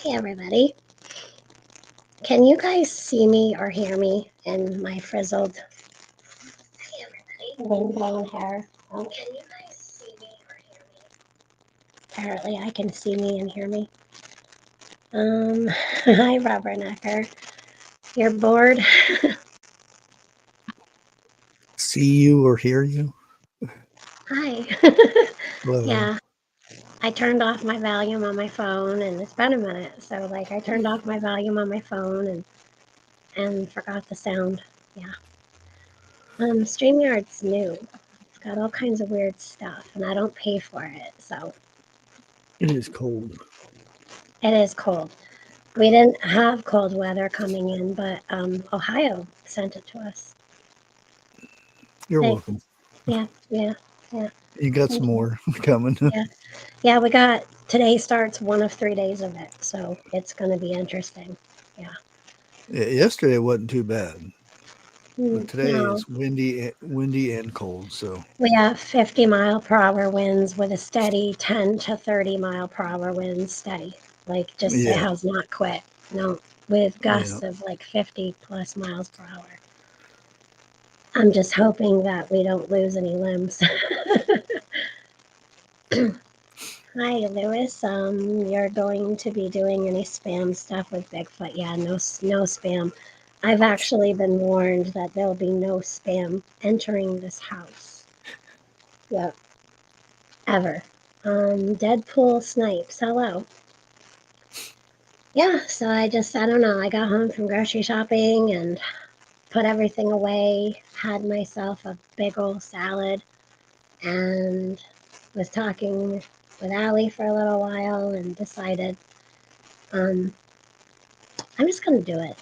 Hey everybody. Can you guys see me or hear me in my frizzled hey everybody, windblown hair? Can you guys see me or hear me? Apparently I can see me and hear me. Hi Rubbernecker. You're bored? See you or hear you? Hi. Hello. Yeah. I turned off my volume on my phone and it's been a minute. So like I turned off my volume on my phone and forgot the sound. Yeah. StreamYard's new. It's got all kinds of weird stuff, and I don't pay for it, so It is cold. it is cold. We didn't have cold weather coming in, but Ohio sent it to us. You're Thanks. welcome. Yeah, yeah, yeah. You got Thank some you. more coming. Yeah, yeah. We got today starts one of 3 days of it, so it's going to be interesting. Yeah. Yesterday wasn't too bad, but today No, is windy and cold. So we have 50-mile-per-hour winds with a steady 10 to 30-mile-per-hour winds steady. Like just it yeah, has not quit. No, with yeah. gusts of like 50 plus miles per hour. I'm just hoping that we don't lose any limbs. Hi, Lewis. You're going to be doing any spam stuff with Bigfoot? Yeah, no, no spam. I've actually been warned that there'll be no spam entering this house. Yep, ever. Deadpool Snipes. Hello. Yeah, so I don't know. I got home from grocery shopping and put everything away, had myself a big old salad, and was talking with Allie for a little while and decided um, I'm just going to do it.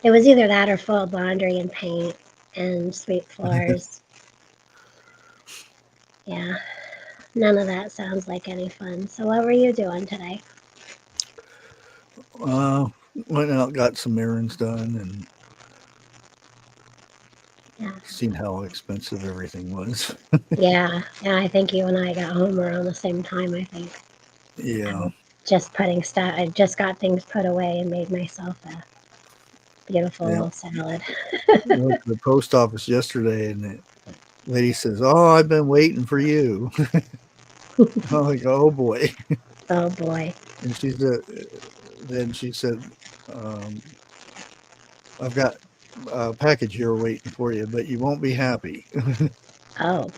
It was either that or fold laundry and paint and sweep floors. Yeah, none of that sounds like any fun. So, what were you doing today? uh, went out, got some errands done, and Yeah, seen how expensive everything was. yeah. I think you and I got home around the same time. I think I Yeah, was just putting stuff. I just got things put away and made myself a beautiful yeah. little salad. Went to the post office yesterday, and the lady says, "Oh, I've been waiting for you." I'm like, "Oh boy!" Oh boy. And she said, then she said, um, "I've got a package here waiting for you, but you won't be happy." Oh,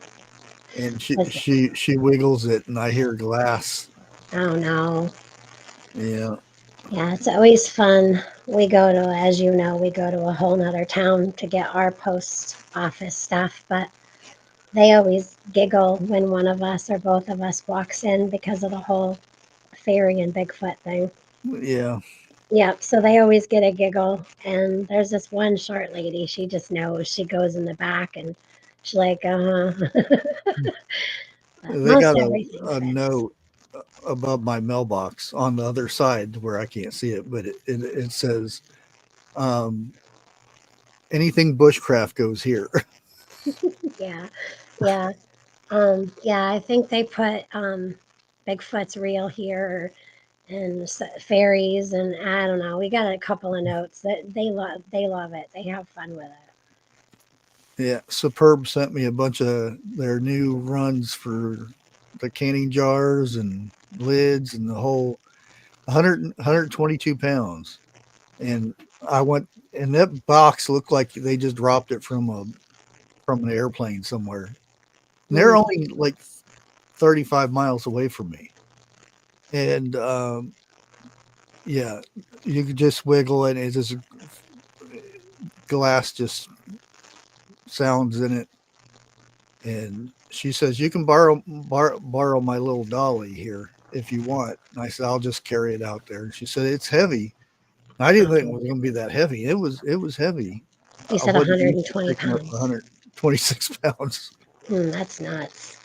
And she was it? she she wiggles it, and I hear glass. Oh no. Yeah, Yeah, it's always fun. We go to, as you know, we go to a whole nother town to get our post office stuff, but they always giggle when one of us or both of us walks in because of the whole fairy and Bigfoot thing. yeah. Yep, so they always get a giggle. And there's this one short lady, she just knows. She goes in the back and she's like, but They most got everything a fits. note above my mailbox on the other side where I can't see it, but it says, um, "Anything bushcraft goes here." Yeah, yeah. Yeah, I think they put Bigfoot's real here and fairies and I don't know. We got a couple of notes that they love it. They have fun with it. Yeah, Superb sent me a bunch of their new runs for the canning jars and lids and the whole 122 pounds. And I went, and that box looked like they just dropped it from an airplane somewhere. And they're Mm, only like 35 miles away from me. And yeah, you could just wiggle it, and it just glass just sounds in it. And she says, "You can borrow my little dolly here if you want." And I said, "I'll just carry it out there." And she said, "It's heavy." I didn't oh think it boy. was going to be that heavy. It was heavy. You I said wasn't used 120 to picking up pounds. 126 pounds, That's nuts.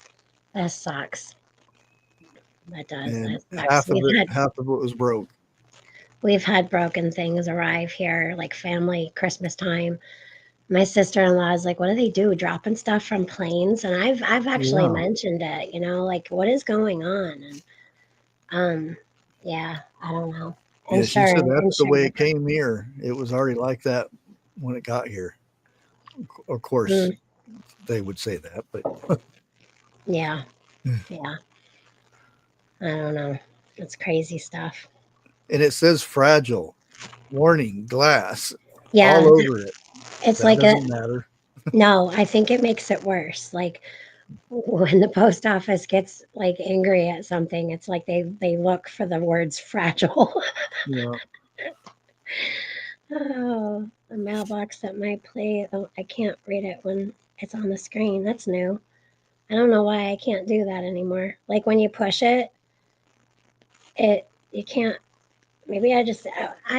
That sucks. That does. and That sucks. half of it was broke. We've had broken things arrive here, like family Christmas time. My sister-in-law is like, "What do they do? Dropping stuff from planes?" And I've actually Yeah, mentioned it. Like what is going on? And Um, yeah, I don't know. Yeah, she said that's the way it Insurance. came here. It was already like that when it got here. Of course, Mm, they would say that, but yeah, yeah. I don't know. It's crazy stuff. and it says fragile, warning, glass, all Yeah, over it. it's That like a doesn't matter. no. I think it makes it worse. Like when the post office gets like angry at something, it's like they look for the words fragile. Yeah, Oh, a mailbox that might play. Oh, I can't read it when it's on the screen. That's new. I don't know why I can't do that anymore. Like when you push it, it you can't. Maybe I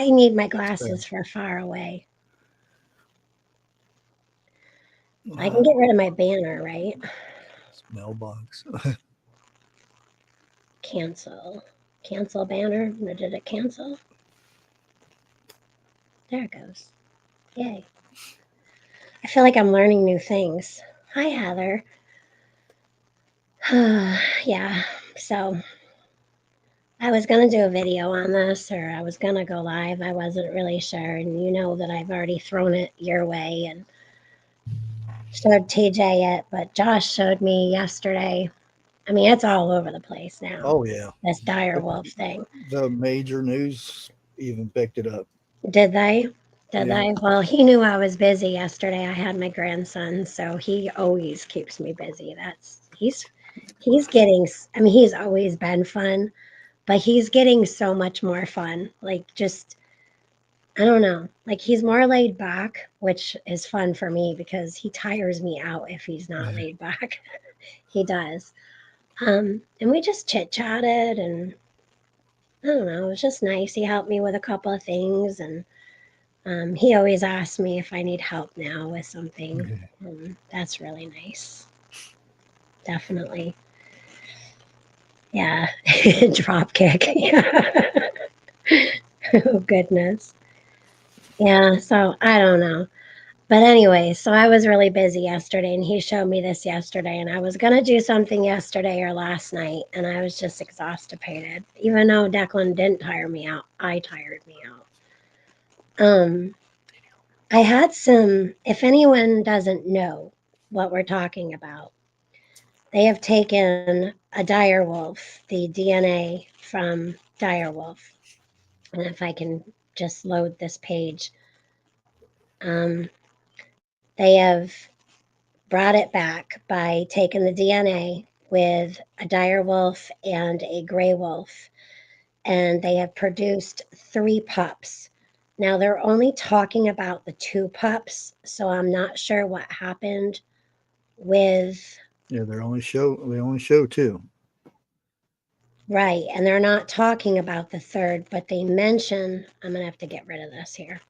need my it's bad. glasses for far away. I can get rid of my banner, right? Mailbox. Cancel. Cancel banner. Did it cancel? There it goes. Yay. I feel like I'm learning new things. Hi, Heather. Yeah. So I was going to do a video on this or I was going to go live. I wasn't really sure. And you know that I've already thrown it your way and showed TJ it. But Josh showed me yesterday. I mean, it's all over the place now. Oh yeah, This Direwolf thing. the major news even picked it up. Did they? Did Yeah, they? Well, he knew I was busy yesterday. I had my grandson, so he always keeps me busy. He's getting. I mean, he's always been fun, but he's getting so much more fun. Like just I don't know. Like he's more laid back, which is fun for me because he tires me out if he's not laid back. He does. And we just chit chatted, and I don't know. It was just nice. He helped me with a couple of things, and he always asks me if I need help now with something. That's really nice. Definitely. Yeah. Drop kick. Yeah. Oh, goodness. Yeah. So I don't know. But anyway, so I was really busy yesterday and he showed me this yesterday and I was going to do something yesterday or last night and I was just exhausted. Even though Declan didn't tire me out, I tired me out. Um, I had some, if anyone doesn't know what we're talking about, they have taken a direwolf, the DNA from direwolf. And if I can just load this page, they have brought it back by taking the DNA with a dire wolf and a gray wolf, and they have produced three pups. Now they're only talking about the two pups, so I'm not sure what happened with yeah. They only show two. right, and they're not talking about the third, but they mention I'm gonna have to get rid of this here.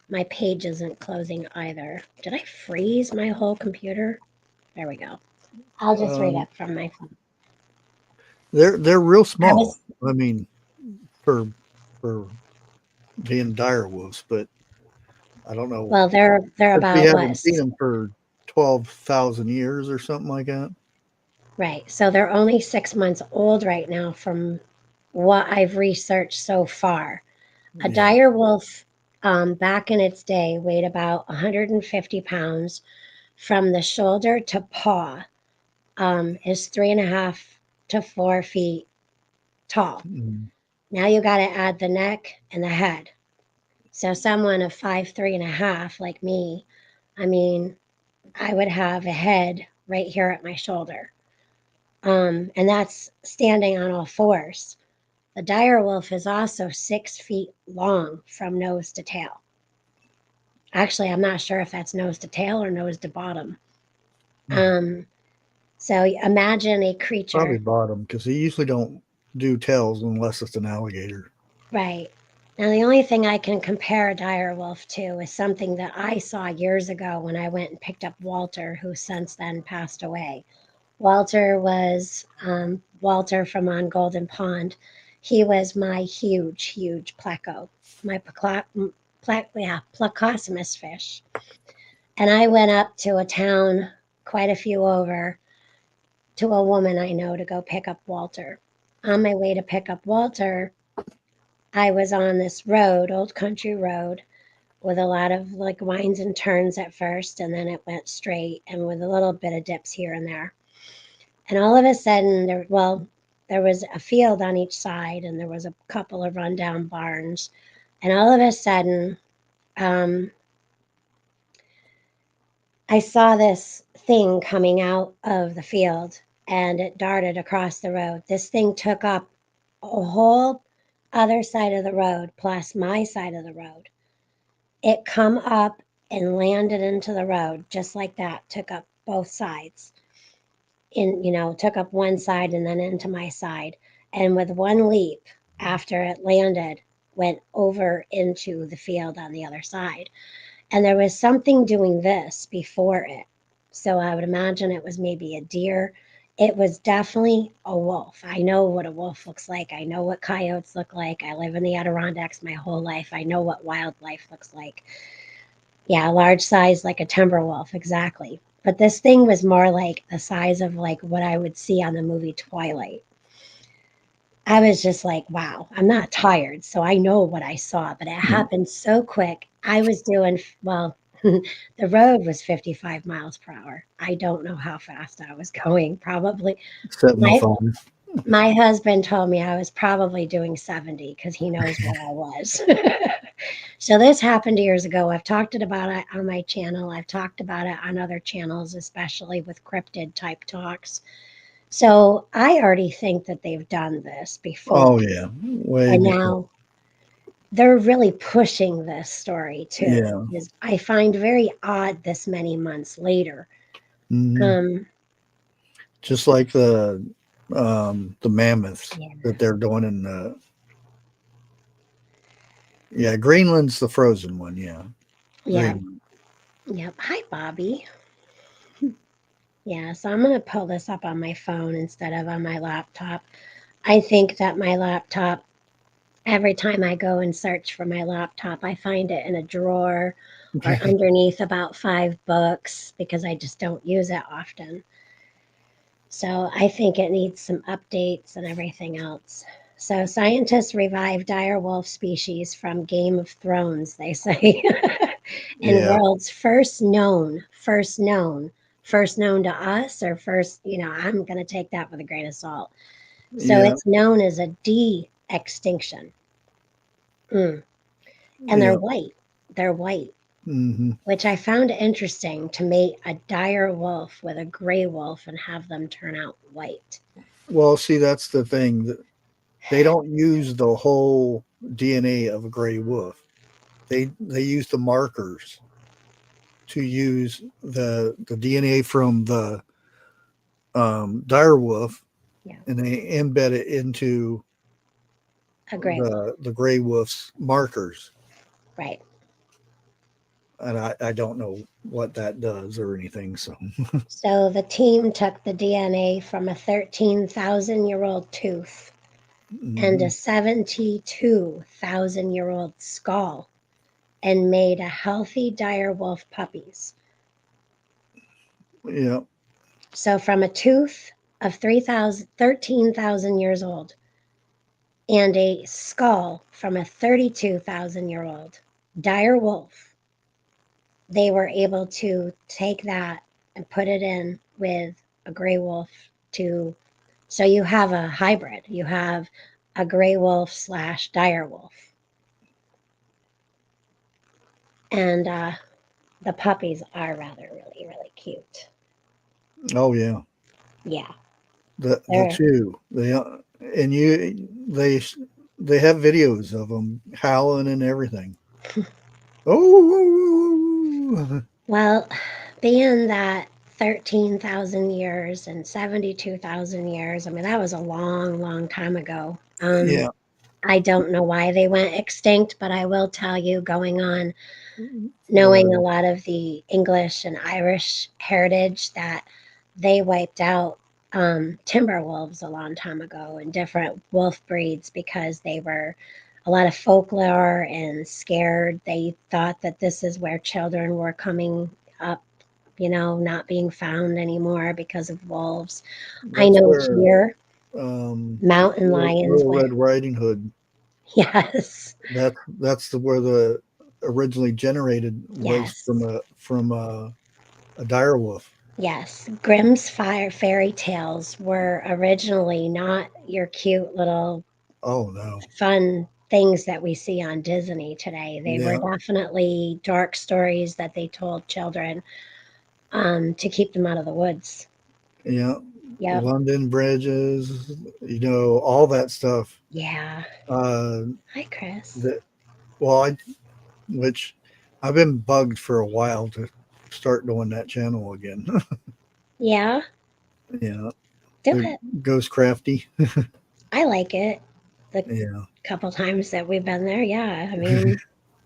My page isn't closing either. Did I freeze my whole computer? There we go. I'll just read Um, it from my phone. they're real I small. was I mean, for for being dire wolves, but I don't know well, they're if we about haven't what? seen them for 12,000 years or something like that. Right. So they're only 6 months old right now from what I've researched so far. A Yeah. dire wolf back in its day weighed about 150 pounds from the shoulder to paw, is 3.5 to 4 feet tall. Mm. Now you got to add the neck and the head. So someone of 5'3.5" like me, I mean, I would have a head right here at my shoulder. And that's standing on all fours. The dire wolf is also 6 feet long from nose to tail. Actually, I'm not sure if that's nose to tail or nose to bottom. Um, so imagine a Probably creature, bottom because they usually don't do tails unless it's an alligator. right? Now, the only thing I can compare a dire wolf to is something that I saw years ago when I went and picked up Walter, who since then passed away. Walter was Walter from on Golden Pond. He was my huge, huge pleco, my plecostomus fish. And I went up to a town quite a few over to a woman I know to go pick up Walter. On my way to pick up Walter, I was on this road, old country road, with a lot of like winds and turns at first, and then it went straight and with a little bit of dips here and there. And all of a sudden, there was a field on each side, and there was a couple of rundown barns. And all of a sudden, um, I saw this thing coming out of the field, and it darted across the road. This thing took up a whole other side of the road plus my side of the road. It come up and landed into the road just like that, took up both sides. Took up one side and then into my side. And with one leap after it landed, went over into the field on the other side. And there was something doing this before it. So I would imagine it was maybe a deer. It was definitely a wolf. I know what a wolf looks like. I know what coyotes look like. I live in the Adirondacks my whole life. I know what wildlife looks like. Yeah, large size like a timber wolf, exactly. But this thing was more like the size of like what I would see on the movie Twilight. I was just like, wow, I'm not tired, so I know what I saw, but it happened so quick. I was doing, well, the road was 55 miles per hour. I don't know how fast I was going. Probably my 75. my husband told me I was probably doing 70 because he knows where I was. So this happened years ago. I've talked about it on my channel. I've talked about it on other channels, especially with cryptid type talks. So I already think that they've done this before. Oh yeah, way And before. now they're really pushing this story too. Yeah. Is I find very odd this many months later. Hmm. Um, Just like the mammoths yeah, that they're doing in yeah, Greenland's the frozen one. Yeah, yeah, Greenland. yep. Hi, Bobby. Yeah, so I'm gonna pull this up on my phone instead of on my laptop. I think that my laptop, every time I go and search for my laptop, I find it in a drawer or Okay. underneath about 5 books because I just don't use it often. So I think it needs some updates and everything else. So scientists revive direwolf species from Game of Thrones, they say, and Yeah, world's first known to us, or first, I'm going to take that with a grain of salt. So yeah, it's known as a de-extinction. Mm. And they're yeah. white. They're white, Hmm. which I found interesting to mate a dire wolf with a gray wolf and have them turn out white. Well, see, that's the thing. They don't use the whole DNA of a gray wolf. They use the markers to use the DNA from the dire wolf, Yeah, and they embed it into a gray wolf. the gray wolf's markers. Right. And I don't know what that does or anything. So So the team took the DNA from a 13,000-year-old tooth and a mhm. 72,000-year-old skull and made a healthy dire wolf puppies. Yeah, So from a tooth of 13,000 years old and a skull from a 32,000-year-old dire wolf, they were able to take that and put it in with a gray wolf to, so you have a hybrid. You have a gray wolf slash dire wolf. And the puppies are rather really, really cute. oh yeah, Yeah. the They're, two and they have videos of them howling and everything. Oh, well, being that 13,000 years and 72,000 years, I mean, that was a long, long time ago. yeah, I don't know why they went extinct, but I will tell you, going on, knowing a the lot of the English and Irish heritage, that they wiped out timber wolves a long time ago and different wolf breeds because they were a lot of folklore and scared. They thought that this is where children were coming up not being found anymore because of wolves. I That's know where here, mountain lions Little went, Red Riding Hood. yes, That's where the originally generated was yes, from a direwolf. yes. Grimm's fairy tales were originally not your cute little Oh no, fun things that we see on Disney today. They were yeah, definitely dark stories that they told children to keep them out of the woods. yeah. Yep. London bridges, all that stuff. Yeah. Uh, Hi, Chris. that well, which I've been bugged for a while to start doing that channel again. Yeah, Yeah, do the it. Ghost Crafty. I like it. The Yeah, couple times that we've been there, yeah.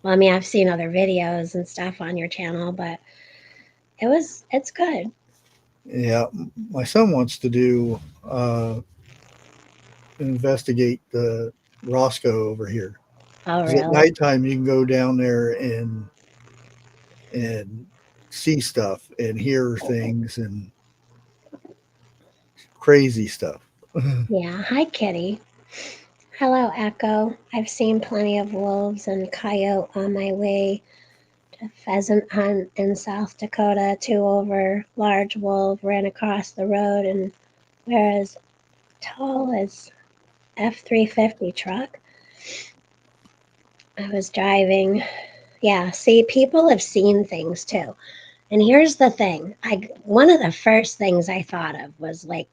Well, I've seen other videos and stuff on your channel, but it's good. yeah. My son wants to do investigate the Roscoe over here. Oh, Because at really? nighttime you can go down there and see stuff and hear things and crazy stuff. Yeah. Hi, Kitty. Hello, Echo. I've seen plenty of wolves and coyote on my way to pheasant hunt in South Dakota. Two over large wolf ran across the road and were as tall as F-350 truck. I was driving. Yeah, see, people have seen things too. And here's the thing. One of the first things I thought of was like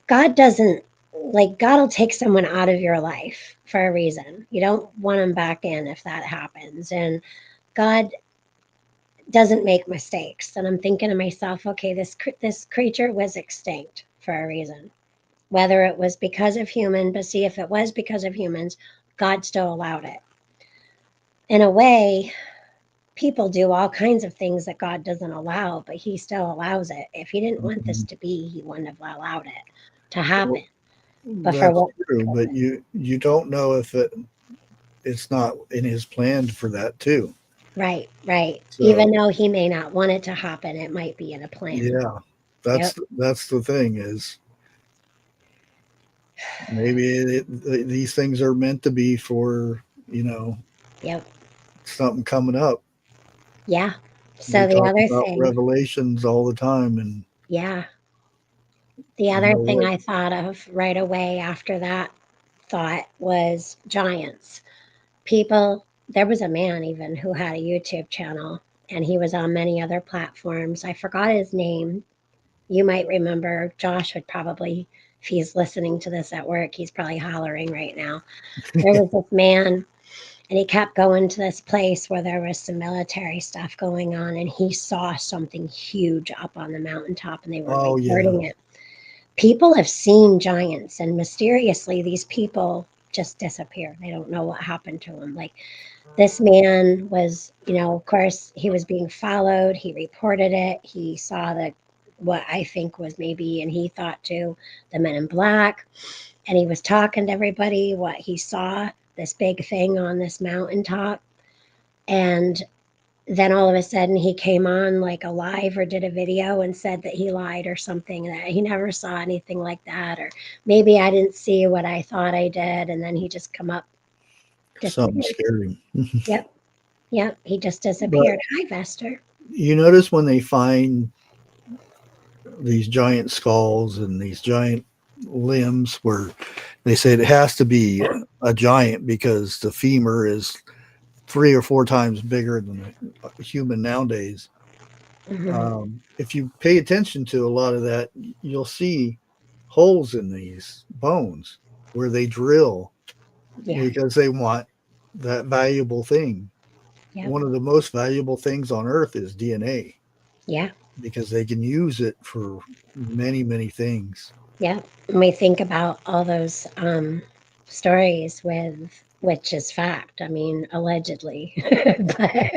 God doesn't God will take someone out of your life for a reason. You don't want them back in if that happens. And God doesn't make mistakes. And I'm thinking to myself, okay, this creature was extinct for a reason. Whether it was because of human, but see if it was because of humans, God still allowed it. In a way, people do all kinds of things that God doesn't allow, but he still allows it. If he didn't want this to be, he wouldn't have allowed it to happen. Well, But for that's what true, but you don't know if it's not in his plan for that too. right, right. Even So though he may not want it to happen, it might be in a plan. yeah, Yep, that's the thing is maybe these things are meant to be for yep, something coming up. yeah. They So the talk other about thing, revelations all the time, and yeah, the you other know thing what? I thought of right away after that thought was giants. People, there was a man even who had a YouTube channel and he was on many other platforms. I forgot his name. You might remember. Josh would probably, if he's listening to this at work, he's probably hollering right now. There was this man, and he kept going to this place where there was some military stuff going on, and he saw something huge up on the mountaintop, and they were Oh yeah, recording it. People have seen giants, and mysteriously, these people just disappear. They don't know what happened to them. Like this man was, of course, he was being followed. He reported it. He saw the what I think was maybe, and he thought too, the men in black. And he was talking to everybody what he saw, this big thing on this mountaintop. And then all of a sudden he came on like a live or did a video and said that he lied or something, that he never saw anything like that, or maybe I didn't see what I thought I did, and then he just come up, something disappeared. scary. Yep, yep, he just But disappeared. Hi, Vester. you notice when they find these giant skulls and these giant limbs, where they say it has to be a giant because the femur is 3 or 4 times bigger than a human nowadays. Hmm. If you pay attention to a lot of that, you'll see holes in these bones where they drill Yeah, because they want that valuable thing. yep, One of the most valuable things on earth is DNA yeah, because they can use it for many, many things. yeah. And we think about all those stories with, which is fact. Allegedly, but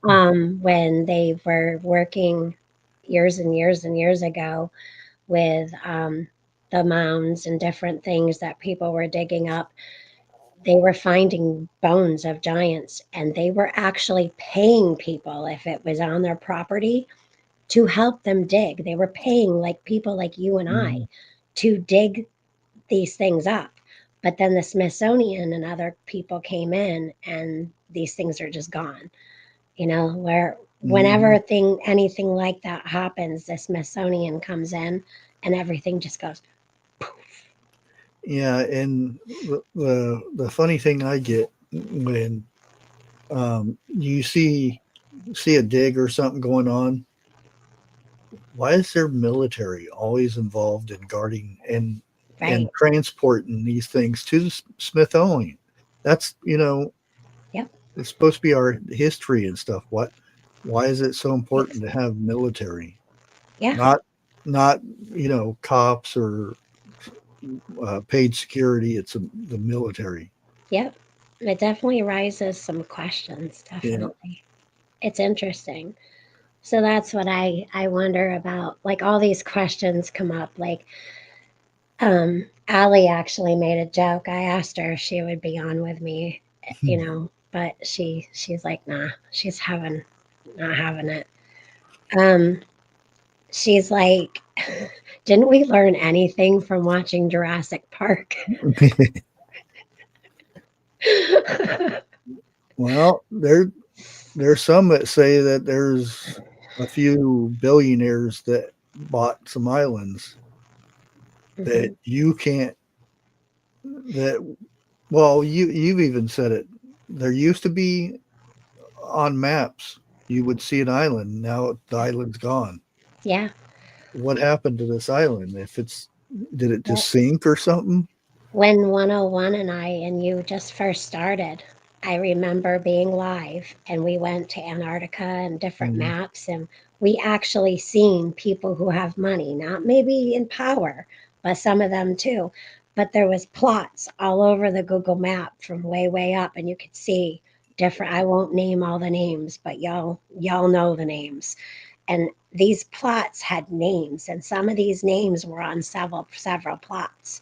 when they were working years and years and years ago with the mounds and different things that people were digging up, They were finding bones of giants, and they were actually paying people if it was on their property to help them dig. They were paying like people like you and I Mhm. to dig these things up. But then the Smithsonian and other people came in, and these things are just gone. Where whenever Mhm. anything like that happens, the Smithsonian comes in and everything just goes. Yeah, and the funny thing I get when you see a dig or something going on, why is there military always involved in guarding and Right. transporting these things to the Smithsonian? That's Yep. it's supposed to be our history and stuff. Why is it so important It's to have military? Yeah. Not not cops or paid security. It's the military. Yep. It definitely raises some questions, Yeah. definitely. It's interesting. So that's what I wonder about. Like all these questions come up. Like Allie actually made a joke. I asked her if she would be on with me, but she's like, nah, she's having not having it. Um, she's like, didn't we learn anything from watching Jurassic Park? Well, there's some that say that there's a few billionaires that bought some islands that Mhm. you can't that well you've even said it. There used to be on maps you would see an island. Now the island's gone. Yeah. What happened to this island? If it's did it Well, just sink or something? when 101 and I and you just first started, I remember being live and we went to Antarctica and different Mhm. maps, and we actually seen people who have money, not maybe in power, but some of them too. But there was plots all over the Google map from way, way up, and you could see different. I won't name all the names, but y'all know the names. And these plots had names, and some of these names were on several plots.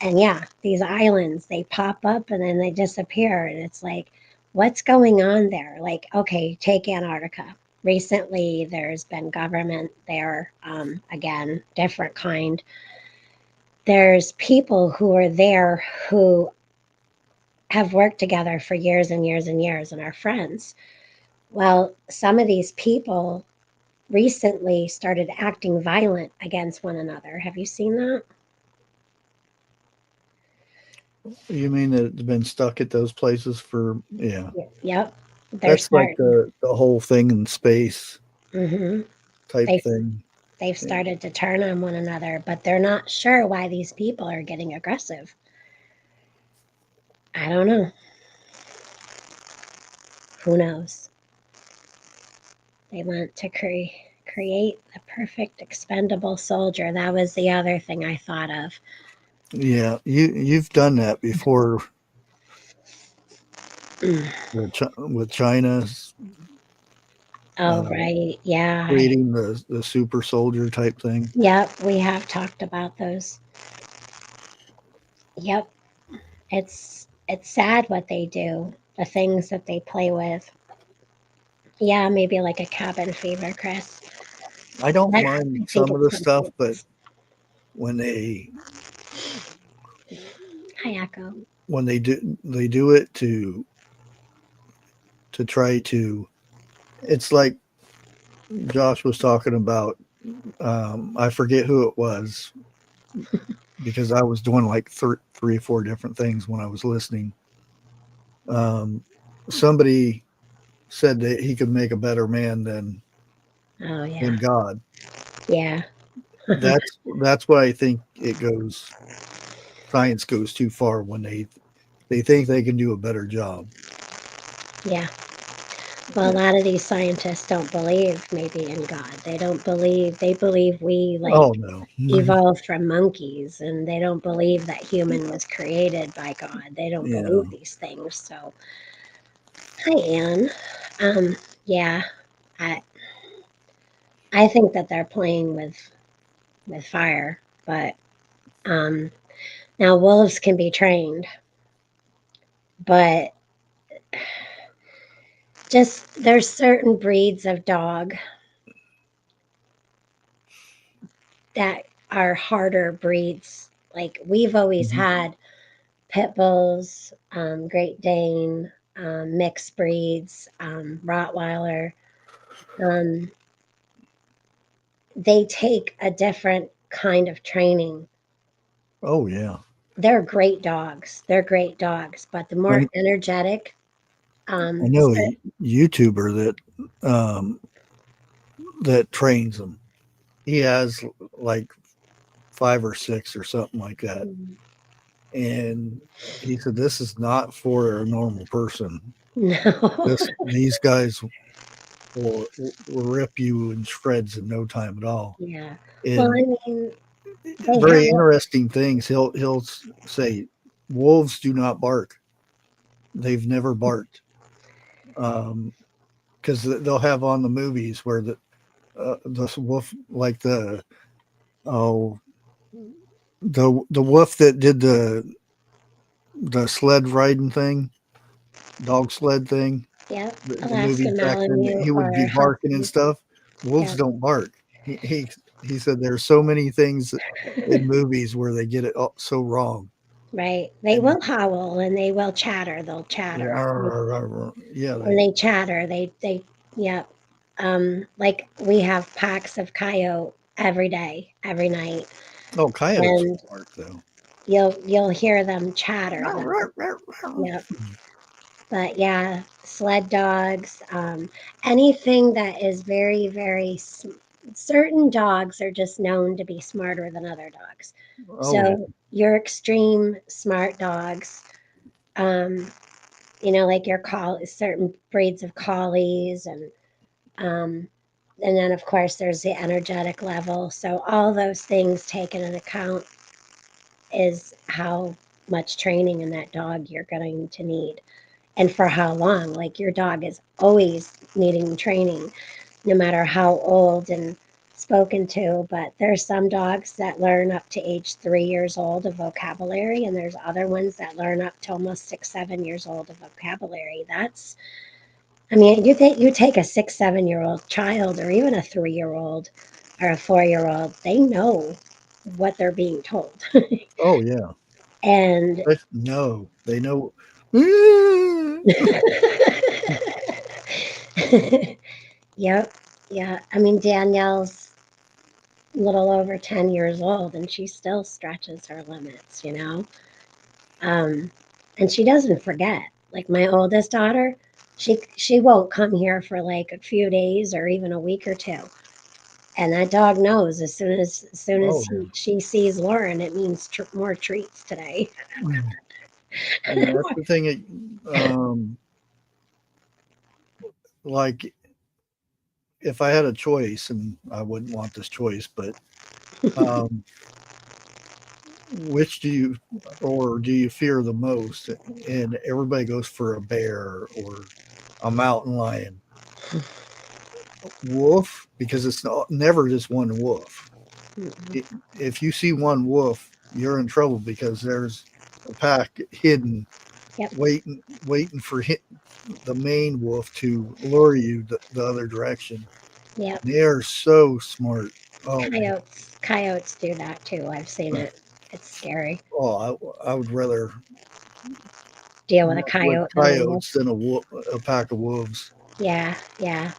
And yeah, these islands, they pop up and then they disappear. And it's like, what's going on there? Like, okay, take Antarctica. Recently, there's been government there, again, different kind. There's people who are there who have worked together for years and years and years and are friends. Well, some of these people recently started acting violent against one another. Have you seen that? You mean that it's been stuck at those places for yeah. Yep. They're That's like starting. the whole thing in space Hmm. type They thing. they've Yeah. started to turn on one another, but they're not sure why these people are getting aggressive. I don't know. Who knows? They want to create the perfect expendable soldier. That was the other thing I thought of. Yeah, you've done that before Mm. With China Oh, uh, right. Yeah. creating the super soldier type thing. Yep. We have talked about those. Yep. It's sad what they do, the things that they play with. Yeah, maybe like a cabin fever, Chris. I don't mind I think some of it's the stuff, something but else. when they Hi, Echo. they do it to try to. It's like Josh was talking about. I forget who it was because I was doing like three or four different things when I was listening. Um, somebody said that he could make a better man Oh, yeah. than God. Yeah. That's why I think it goes. Science goes too far when they think they can do a better job. Yeah. Well, a Yeah. lot of these scientists don't believe maybe in God. They believe we Oh like no. evolved from monkeys, and they don't believe that human was created by God. They don't Yeah. believe these things. So, hi, Anne. Um, yeah, I I think that they're playing with fire, but um, now wolves can be trained. but just there's certain breeds of dog that are harder breeds. Like we've always Mhm. had pit bulls, Great Dane, mixed breeds, Rottweiler. Um, they take a different kind of training. Oh yeah, They're great dogs. They're great dogs, but the more I energetic, I know a YouTuber um, that trains them. He has like 5 or 6 or something like that, and he said this is not for a normal person. no, These guys will rip you in shreds in no time at all. yeah. Well, I And mean, they have very interesting things. He'll say wolves do not bark. They've never barked. Because they'll have on the movies where the wolf, like oh the wolf that did the sled riding thing, dog sled thing, yeah, the movies Alaskan back then, Malamute he would be or barking and Husky. stuff. Wolves Yeah, don't bark. He said there's so many things in movies where they get it so wrong. right. They And will howl and they will chatter. They'll chatter. yeah, When they chatter, yeah. Like we have packs of coyote every day, every night, oh, coyotes and bark though. you'll hear them chatter. Yep. But yeah, sled dogs, anything that is very, certain dogs are just known to be smarter than other dogs. Oh yeah, So your extreme smart dogs, um, like your certain breeds of collies, um, and then of course there's the energetic level. So all those things taken into account is how much training in that dog you're going to need and for how long. Like your dog is always needing training, no matter how old and spoken to. But there's some dogs that learn up to age 3 years old of vocabulary, and there's other ones that learn up to almost 6, 7 years old of vocabulary. I mean, you take a 6, 7 year old child, or even a 3 year old or a 4 year old, they know what they're being told, oh yeah. and No, they know. yep. Yeah. I mean, Danielle's a little over 10 years old and she still stretches her limits. Um, and she doesn't forget. Like my oldest daughter, she won't come here for like a few days or even a week or two. And that dog knows as soon as Oh yeah. she sees Lauren, it means more treats today. And that's the thing. Like if I had a choice, and I wouldn't want this choice, but um, which do you fear the most? And everybody goes for a bear or a mountain lion. Wolf, because it's never just one wolf. If you see one wolf, you're in trouble because there's a pack hidden, Yep. waiting for the main wolf to lure you the other direction. Yep. They are so smart. Oh man. Coyotes do that too. I've seen it. It's scary. I would rather Deal with a mess with coyote than a wolf. coyotes than a pack of wolves. Yeah, yeah.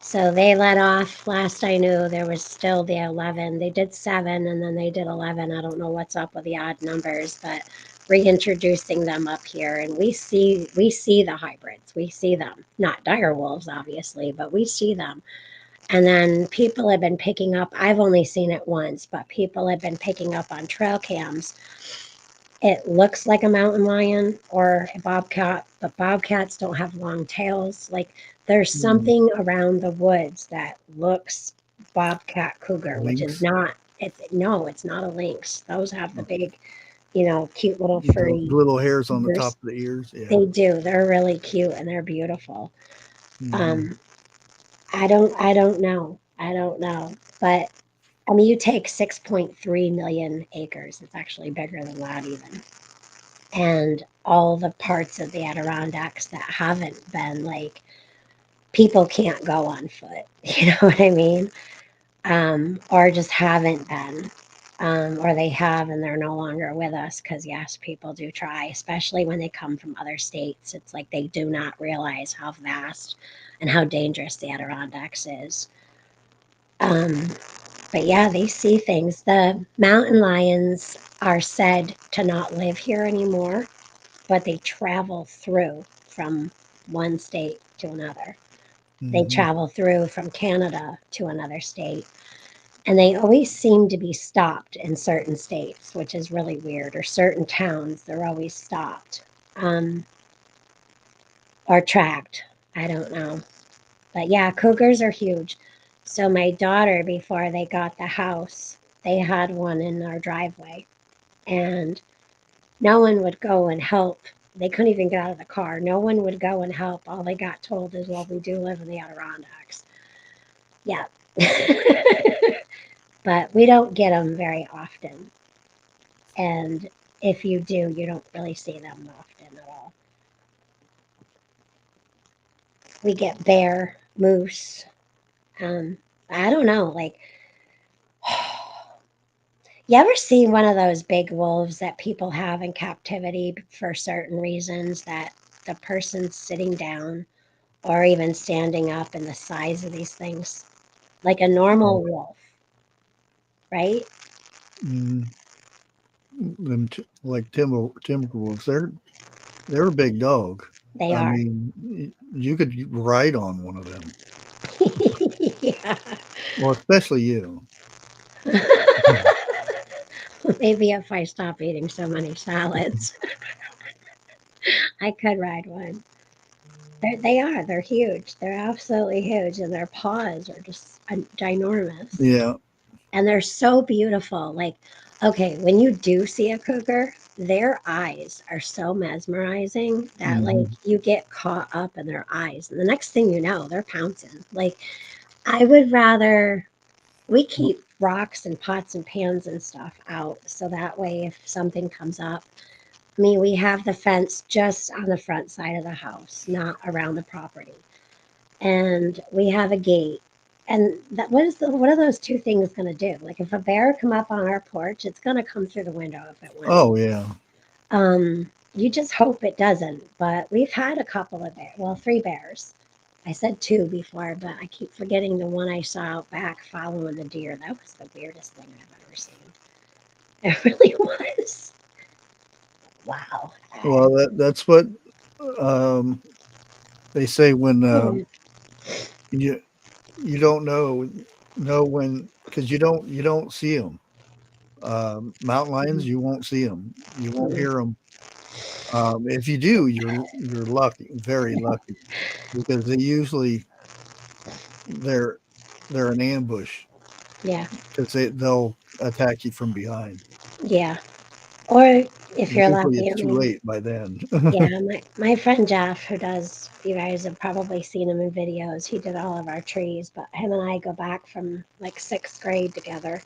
So they let off. Last I knew, there was still the 11. They did 7 and then they did 11. I don't know what's up with the odd numbers, but reintroducing them up here, and we see the hybrids. We see them. Not dire wolves, obviously, but we see them. And then people have been picking up. I've only seen it once, but people have been picking up on trail cams. It looks like a mountain lion or a bobcat, but bobcats don't have long tails. Like there's Mm, something around the woods that looks bobcat cougar, which is lynx, not. It's no, it's not a lynx. Those have the big, cute little the furry little hairs on the ears. top of the ears. Yeah. They do. They're really cute and they're beautiful. Hmm. Um, I don't know. I don't know. But I mean, you take 6.3 million acres. It's actually bigger than that even. and all the parts of the Adirondacks that haven't been like people can't go on foot. You know what I mean? Or just haven't been. Or they have and they're no longer with us because, yes, people do try, especially when they come from other states. It's like they do not realize how vast and how dangerous the Adirondacks is. Um, but yeah, they see things. The mountain lions are said to not live here anymore, but they travel through from one state to another. They Hmm. travel through from Canada to another state. And they always seem to be stopped in certain states, which is really weird, or certain towns, they're always stopped um, or tracked. I don't know. But yeah, cougars are huge. So my daughter, before they got the house, they had one in our driveway. And no one would go and help. They couldn't even get out of the car. No one would go and help. All they got told is, well, we do live in the Adirondacks. Yeah. But we don't get them very often. And if you do, you don't really see them often at all. We get bear, moose. I don't know. Like, you ever see one of those big wolves that people have in captivity for certain reasons that the person's sitting down or even standing up and the size of these things? Like a Oh, normal wolf, right? mm, like timberwolves, they're a big dog. They I are. mean, you could ride on one of them. Yeah. Well, especially you. Maybe if I stop eating so many salads, I could ride one. They are. They're huge. They're absolutely huge, and their paws are just ginormous. Yeah. And they're so beautiful. Like, okay, when you do see a cougar, their eyes are so mesmerizing that like Hmm. you get caught up in their eyes, and the next thing you know, they're pouncing. Like, I would rather we keep rocks and pots and pans and stuff out so that way if something comes up, I mean, we have the fence just on the front side of the house, not around the property. And we have a gate. And that what are those two things going to do? Like if a bear come up on our porch, it's going to come through the window if it wants. Oh, yeah. You just hope it doesn't. But we've had a couple of bears, well, three bears. I said two before, but I keep forgetting the one I saw out back following the deer. That was the weirdest thing I've ever seen. It really was. Wow. Well, that's what um, they say when Hmm. you you don't know when because you don't see them. Mountain lions, you won't see them. You won't Hmm. hear them. If you do, you're lucky, very lucky, because they're they're an ambush Yeah. because they'll attack you from behind. Yeah. Or if you're Usually, lucky, it's I too mean, late by then. yeah, my friend Jeff, who does, you guys have probably seen him in videos. He did all of our trees, but him and I go back from like sixth grade together.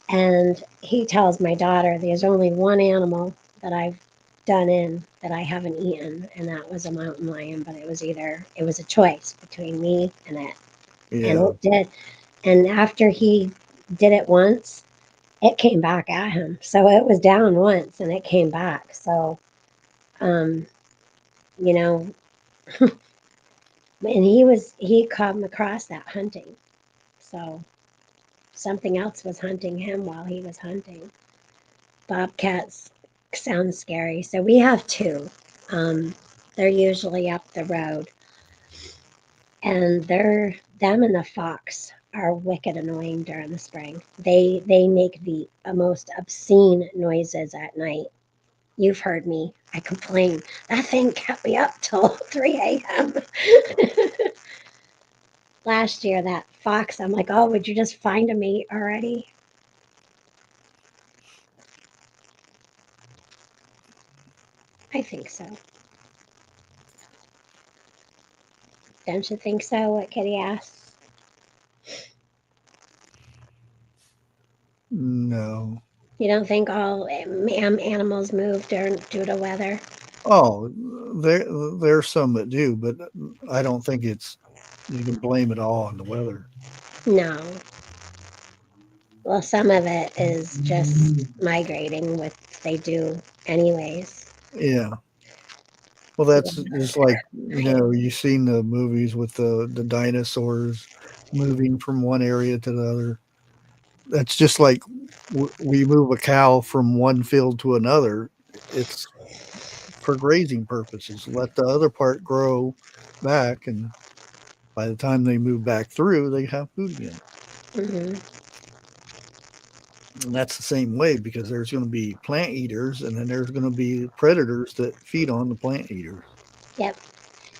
And he tells my daughter there's only one animal that I've done in that I haven't eaten, and that was a mountain lion. But it was a choice between me and it. And Yeah, it did. And after he did it once, it came back at him. So it was down once and it came back. So, um, you know, and he come across that hunting. So something else was hunting him while he was hunting. Bobcats sound scary. So we have two. They're usually up the road, and them and the fox are wicked annoying during the spring. They make the most obscene noises at night. You've heard me. I complain. That thing kept me up till 3 a.m. Last year, that fox, I'm like, oh, would you just find a mate already? I think so. Don't you think so? What Kitty asks. no. You don't think all animals move due to weather? Oh, there there's some that do, but I don't think it's you can blame it all on the weather. No. Well, some of it is just migrating, which they do anyways. Yeah. Well, that's just like, you've seen the movies with the dinosaurs moving from one area to the other. That's just like we move a cow from one field to another. It's for grazing purposes. Let the other part grow back, and by the time they move back through, they have food again. Hmm. And that's the same way because there's going to be plant eaters, and then there's going to be predators that feed on the plant eaters. Yep.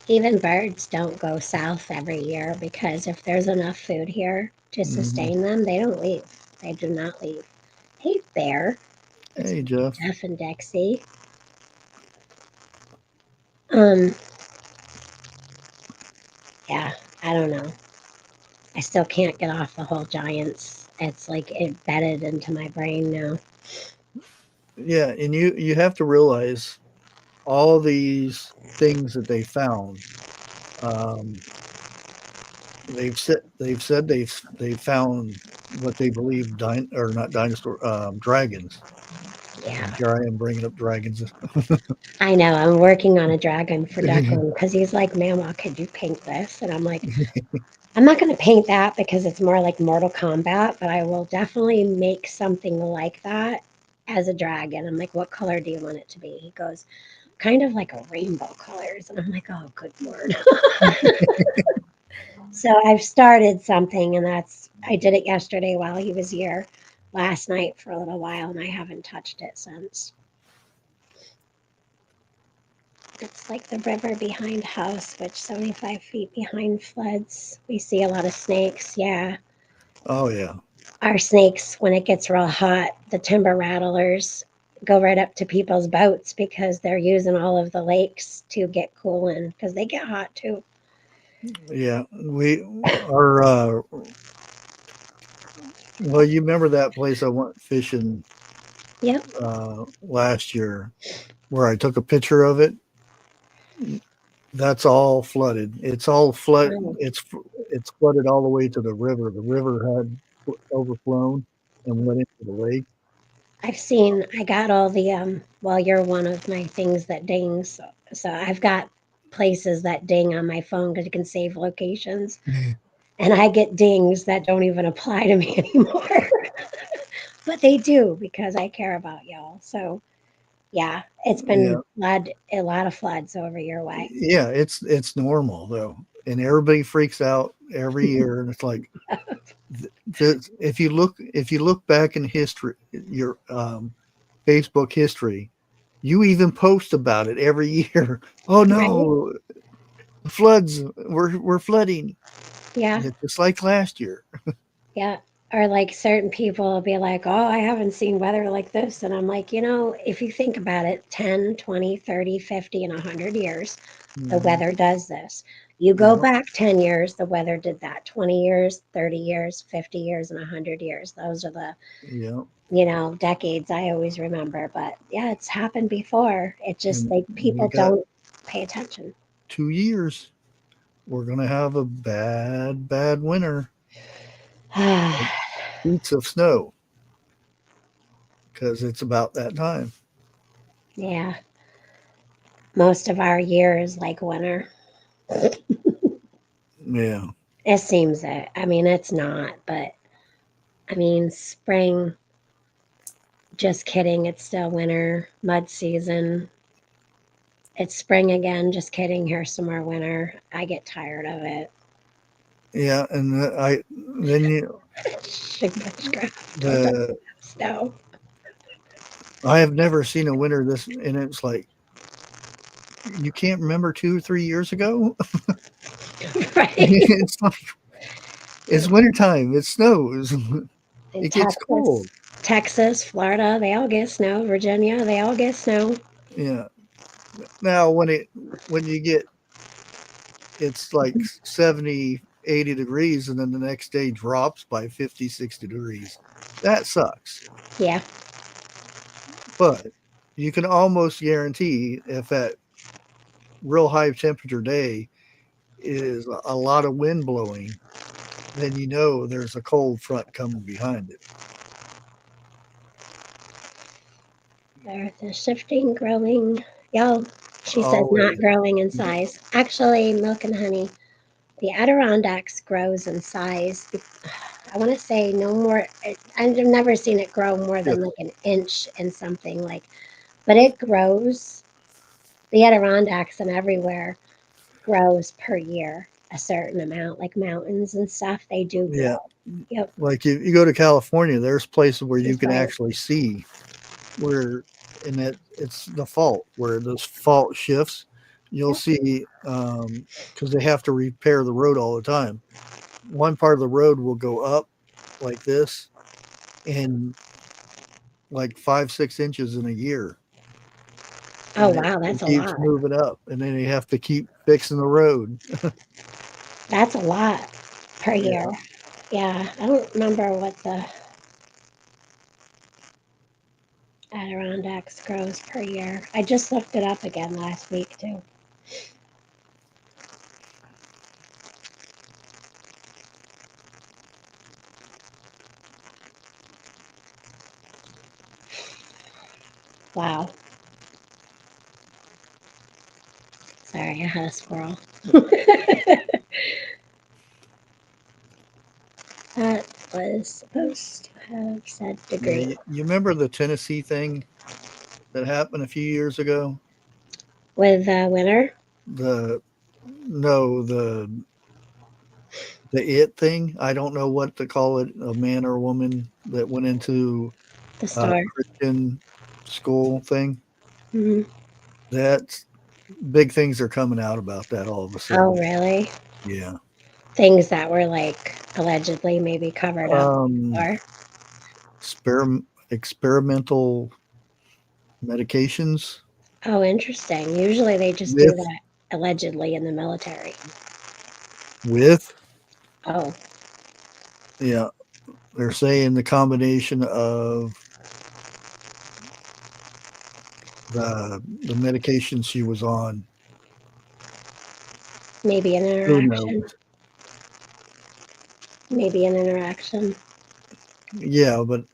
Even birds don't go south every year because if there's enough food here to Hmm. sustain them, they don't leave. They do not leave. Hey, Bear. It's Hey, Jeff. Jeff and Dexy. Um, yeah, I don't know. I still can't get off the whole giants. It's like embedded into my brain now. Yeah, and you have to realize all these things that they found. Um, they've found what they believe or not dinosaur dragons. Yeah, And here I am bringing up dragons. I know. I'm working on a dragon for Declan because he's like, Mama, could you paint this? And I'm like, I'm not going to paint that because it's more like Mortal Kombat, but I will definitely make something like that as a dragon. I'm like, what color do you want it to be? He goes, kind of like a rainbow colors. And I'm like, oh, good Lord. So I've started something, and I did it yesterday while he was here, last night for a little while, and I haven't touched it since. It's like the river behind house, which 75 feet behind floods. We see a lot of snakes. Yeah. Oh yeah, Our snakes, when it gets real hot, the timber rattlers go right up to people's boats because they're using all of the lakes to get cool in because they get hot too. yeah. We are. Well, you remember that place I went fishing Yep. last year, where I took a picture of it? That's all flooded. It's all flood. Oh, It's flooded all the way to the river. The river had overflown and went into the lake. I got all the, well, you're one of my things that dings. So I've got places that ding on my phone because you can save locations. And I get dings that don't even apply to me anymore. But they do because I care about y'all. So yeah, it's Yeah, been a lot of floods over your way. yeah. It's normal though, and everybody freaks out every year. And it's like, if you look back in history, your Facebook history, you even post about it every year. Oh Right? no, floods! We're flooding. Yeah. It's just like last year. Yeah. Or like certain people will be like, oh, I haven't seen weather like this. And I'm like, if you think about it, 10, 20, 30, 50, and 100 years, the Hmm. weather does this. You go Yeah, back 10 years, the weather did that. 20 years, 30 years, 50 years, and 100 years. Those are the, yeah. decades I always remember. But yeah, it's happened before. It just, And like, we people got don't pay attention. 2 years. We're gonna have a bad, bad winter. Weeks of snow because it's about that time. Yeah. Most of our year is like winter. Yeah, It seems that. I mean, it's not, but I mean, spring, just kidding. It's still winter, mud season. It's spring again, just kidding. Here's some more winter. I get tired of it. yeah. And I then you Big bushcraft, total the snow. I have never seen a winter this, and it's like you can't remember 2 or 3 years ago. Right? It's like it's wintertime. It snows. In It gets Texas, cold. Florida, they all get snow. Virginia, they all get snow. Yeah. Now when you get it's like 70, 80 degrees, and then the next day drops by 50, 60 degrees. That sucks. Yeah. But you can almost guarantee if that real high temperature day is a lot of wind blowing, then you know there's a cold front coming behind it. The earth is shifting, growing. Yo, she says not Always. growing in size. Actually, milk and honey. The Adirondacks grows in size. I want to say no more. I've never seen it grow more Yeah. than like an inch in something like, but it grows. The Adirondacks and everywhere grows per year a certain amount, like mountains and stuff. They do Yeah. grow. Yep, Like you go to California, there's places where you that's can right. actually see where, and that it's the fault where those fault shifts. You'll Yep. see because they have to repair the road all the time. One part of the road will go up like this in like 5, 6 inches in a year, Oh and wow, it that's a keeps lot. moving up, and then you have to keep fixing the road. That's a lot per year. Yeah, Yeah, I don't remember what the Adirondacks grows per year. I just looked it up again last week too. Wow. Sorry, I had a squirrel. That was supposed to have said yeah. degree. You remember the Tennessee thing that happened a few years ago? With winter, The no, the it thing. I don't know what to call it. A man or a woman that went into the a star. Christian school thing. Hmm. That's big things are coming out about that all of a Oh, sudden. really? Yeah. Things that were like allegedly maybe covered up Um, before. experimental medications Oh, interesting. Usually they just do with that allegedly in the military. with Oh, yeah, they're saying the combination of the medication she was on. maybe an Who knows? interaction. Maybe an interaction. Yeah, but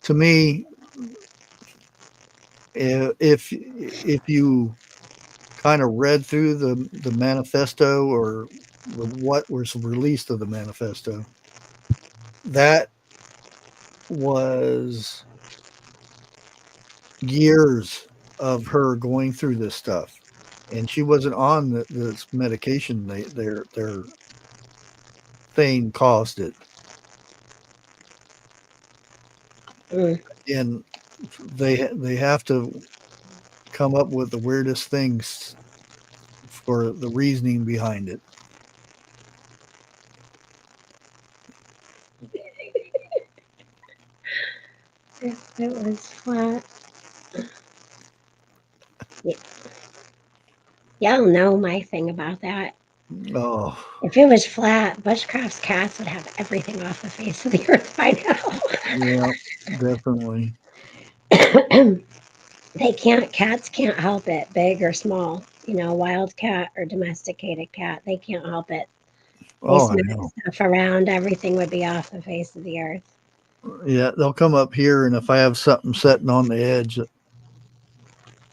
to me, if you kind of read through the manifesto or what was released of the manifesto, that was years of her going through this stuff, and she wasn't on this medication. Their thing caused it, Mm. and they have to come up with the weirdest things for the reasoning behind it. If it was flat. Y- Y'all know my thing about that. Oh, If it was flat, Bushcraft's cats would have everything off the face of the earth by yeah, definitely. now. They can't, cats can't help it, big or small. You know, wild cat or domesticated cat, they can't help it. They Oh, I smack know. stuff around, everything would be off the face of the earth. Yeah, they'll come up here, and if I have something sitting on the edge,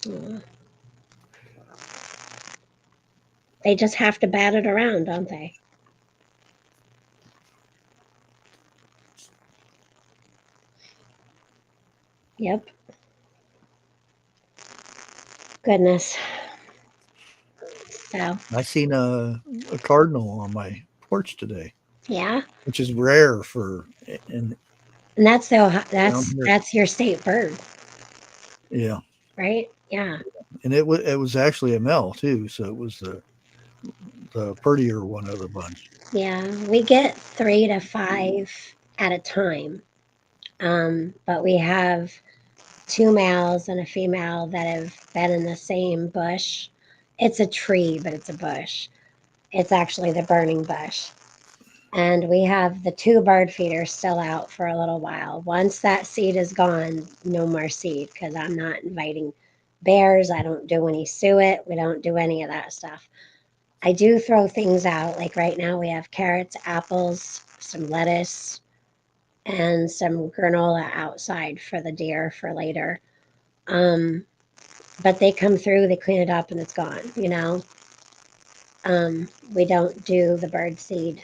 Mm. They just have to bat it around, don't they? Yep. Goodness. So, I seen a cardinal on my porch today, yeah. which is rare for in And that's the down here. that's your state bird, Yeah, right? Yeah. and it was actually a male too, so it was the prettier one of the bunch. Yeah. We get 3 to 5 at a time. But we have two males and a female that have been in the same bush. It's a tree, but it's a bush. It's actually the burning bush. And we have the two bird feeders still out for a little while. Once that seed is gone, no more seed because I'm not inviting bears. I don't do any suet. We don't do any of that stuff. I do throw things out. Like right now, we have carrots, apples, some lettuce, and some granola outside for the deer for later. Um, but they come through, they clean it up, and it's gone. We don't do the bird seed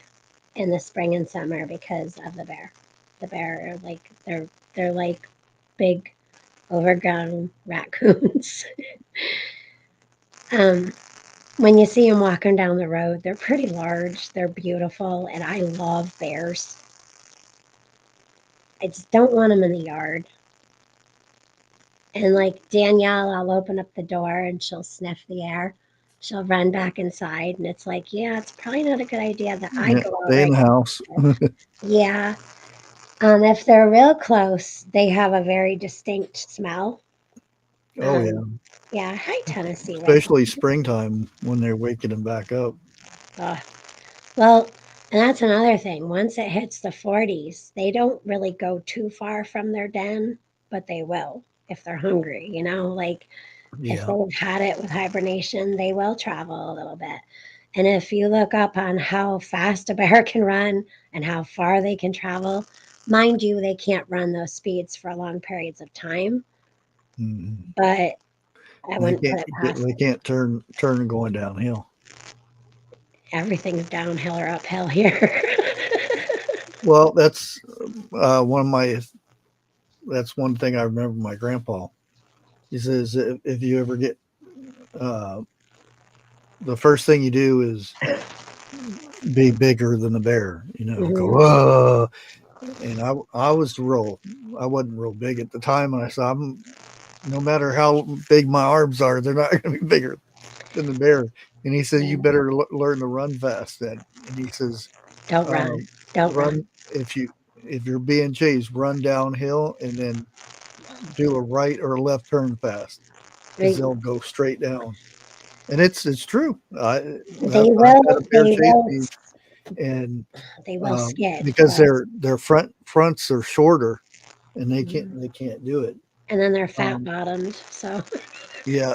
in the spring and summer because of the bear. The bear are like they're like big overgrown raccoons. um, when you see them walking down the road, they're pretty large. They're beautiful, and I love bears. I just don't want them in the yard. And like Danielle, I'll open up the door and she'll sniff the air. She'll run back inside, and it's like, yeah, it's probably not a good idea that I Yeah, go out stay in right the house. now. Yeah. If they're real close, they have a very distinct smell. Oh yeah, Um, yeah. Hi, Tennessee White. especially springtime when they're waking them back up. Ugh. Well, and that's another thing. Once it hits the 40s, they don't really go too far from their den, but they will if they're hungry. Like if Yeah. they've had it with hibernation, they will travel a little bit. And if you look up on how fast a bear can run and how far they can travel, mind you, they can't run those speeds for long periods of time, Mhm. but I They wouldn't can't put it get. past They them. can't turn going downhill. Everything's downhill or uphill here. Well, that's one of my. That's one thing I remember my grandpa. He says if you ever get uh, the first thing you do is be bigger than the bear. Go Hmm. whoa. And I was real. I wasn't real big at the time, and I said, no matter how big my arms are, they're not going to be bigger than the bear. And he said, you Yeah. better learn to run fast then. And he says, Don't run. um, Don't run. run if you're being chased, run downhill and then do a right or a left turn fast because They, they'll go straight down. And it's true. they I've had will. a bear They chase will. me, and They will skid. because But their fronts are shorter, and mhm. they can't do it. And then they're fat Um, bottomed. So yeah,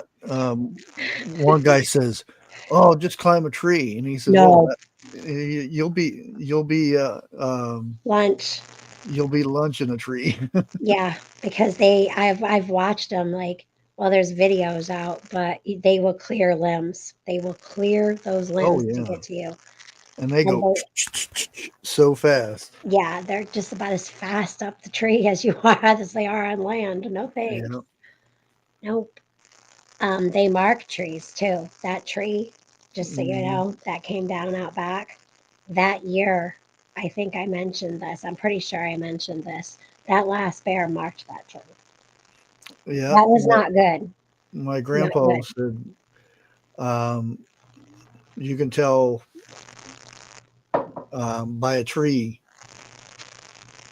one guy says, "Oh, just climb a tree," and he says, "Oh, no lunch. you'll be lunching a tree." Yeah, because I've watched them like well, there's videos out, but they will clear limbs. They will clear those Oh limbs to yeah, get to you. and they And go they, so fast. yeah, they're just about as fast up the tree as you are as they are on land. No thanks. Yeah. Nope. They mark trees too. That tree, just so you Mhm. know, that came down out back. That year, I think I mentioned this. I'm pretty sure I mentioned this. That last bear marked that tree. Yeah. That was not good. My Not grandpa good. said, um, you can tell by a tree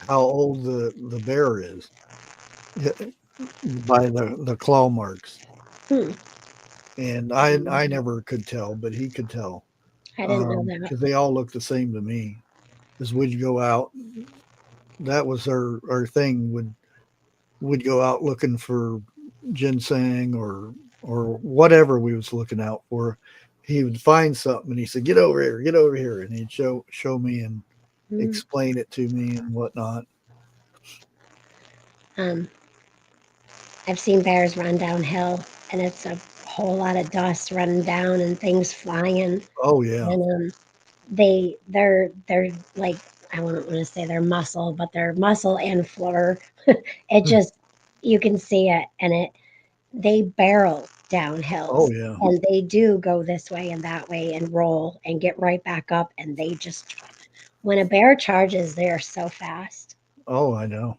how old the bear is. Yeah, by the claw marks. Hmm. And I never could tell, but he could tell I didn't know that. because they all look the same to me. Because we'd go out, that was our thing. Would go out looking for ginseng or whatever we was looking out for. He would find something and he said, get over here," and he'd show me and Hmm. explain it to me and whatnot. Um, I've seen bears run downhill, and it's a whole lot of dust running down and things flying. Oh yeah. And they're like I wouldn't want to say they're muscle, but they're muscle and flutter. It just you can see it, and they barrel down Oh hills, yeah. and they do go this way and that way and roll and get right back up, and they just when a bear charges, they are so fast. Oh, I know.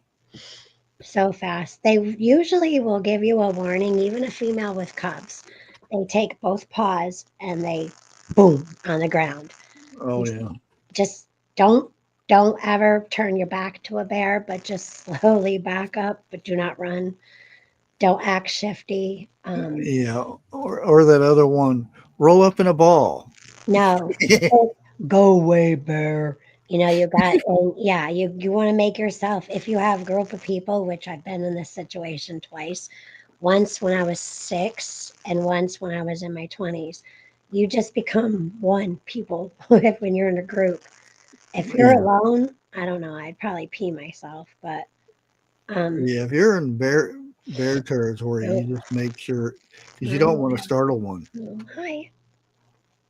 So fast. They usually will give you a warning, even a female with cubs. They take both paws and they boom on the ground. Oh You yeah. just don't ever turn your back to a bear, but just slowly back up, but do not run. Don't act shifty. Yeah. Or that other one, roll up in a ball. No. Oh, go away, bear. You got, and yeah, you want to make yourself, if you have a group of people, which I've been in this situation twice, once when I was 6 and once when I was in my 20s, you just become one people when you're in a group. If you're Yeah. alone, I don't know, I'd probably pee myself, but um, Yeah. If you're in bear territory, oh, you just make sure because you I don't want to startle one. hi.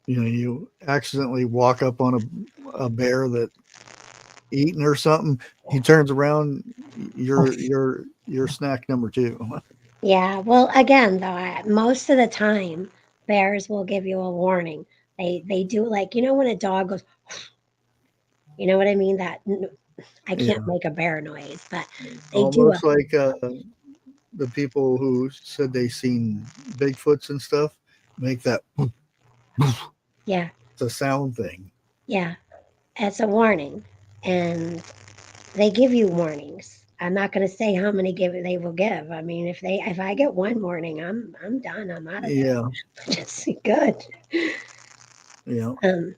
You accidentally walk up on a bear that eating or something. He turns around, you're snack number two. Yeah, well, again, though, most of the time, bears will give you a warning. They do, like, when a dog goes, you know what I mean? I can't Yeah, make a bear noise, but they do a almost like the people who said they seen Bigfoots and stuff make that yeah, it's a sound thing. yeah. It's a warning, and they give you warnings. I'm not going to say how many they will give. I mean, if I get one warning, I'm done. I'm out of there. Yeah, Just good. yeah, Um,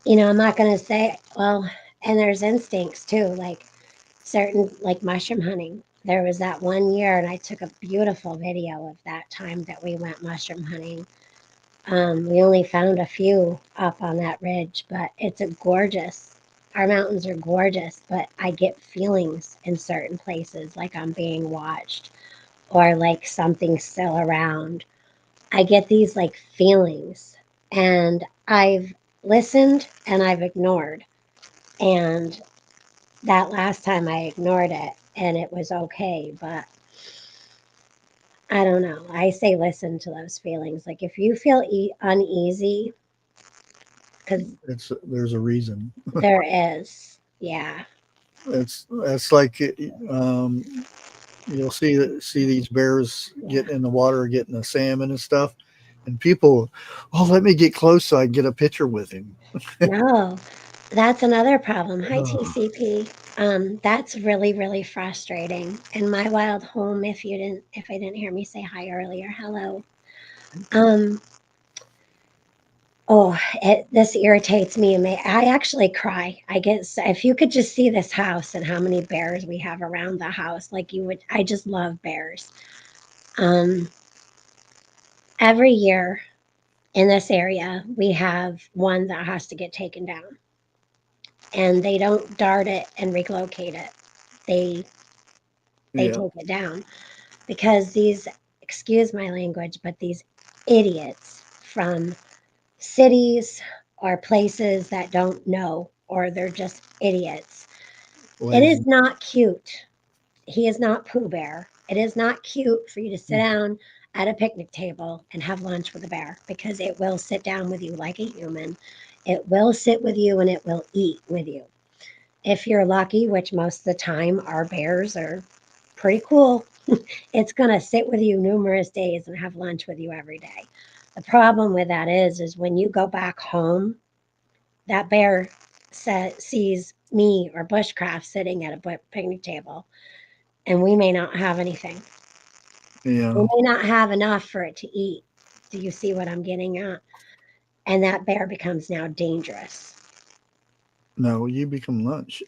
I'm not going to say, well, and there's instincts too, like certain, like mushroom hunting. There was that one year, and I took a beautiful video of that time that we went mushroom hunting. We only found a few up on that ridge, but it's a gorgeous. Our mountains are gorgeous, but I get feelings in certain places, like I'm being watched or like something's still around. I get these like feelings, and I've listened and I've ignored. And that last time I ignored it and it was okay, but I don't know. I say listen to those feelings. Like if you feel uneasy, because it's there's a reason. there is, yeah. It's like you'll see these bears Yeah. getting in the water, getting a salmon and stuff, and people, oh, let me get close so I can get a picture with him. No, that's another problem. Hi, Oh, TCP. That's really, really frustrating. In my wild home, if I didn't hear me say hi earlier, hello. Um, oh, this irritates me. I actually cry. If you could just see this house and how many bears we have around the house, like you would, I just love bears. Um, every year in this area, we have one that has to get taken down, and they don't dart it and relocate it. They they yeah. take it down because these, excuse my language, but these idiots from cities or places that don't know, or they're just idiots. It is Lazy. not cute. He is not Pooh Bear. It is not cute for you to sit down at a picnic table and have lunch with a bear, because it will sit down with you like a human. It will sit with you and it will eat with you. If you're lucky, which most of the time our bears are pretty cool, it's going to sit with you numerous days and have lunch with you every day. The problem with that is when you go back home, that bear sees me or bushcraft sitting at a picnic table, and we may not have anything. We Yeah. may not have enough for it to eat. Do you see what I'm getting at? And that bear becomes now dangerous. No, you become lunch.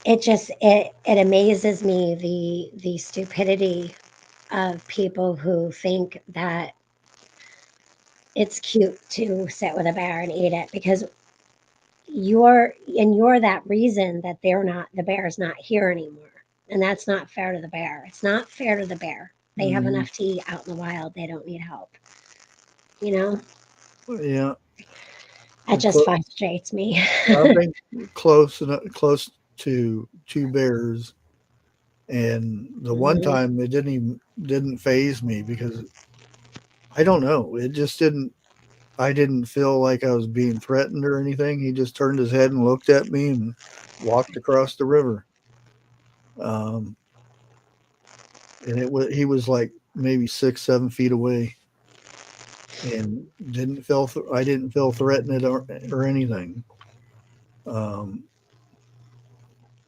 It amazes me the stupidity of people who think that it's cute to sit with a bear and eat it, because you're that reason that the bear is not here anymore. And that's not fair to the bear. It's not fair to the bear. They have Mhm. enough to eat out in the wild. They don't need help. You know, Yeah. that just frustrates me. I've been close to two bears, and the one Mhm. time it didn't phase me because I don't know. It just didn't. I didn't feel like I was being threatened or anything. He just turned his head and looked at me and walked across the river. Um, and he was like maybe 6 7 feet away, and I didn't feel threatened or anything. Um,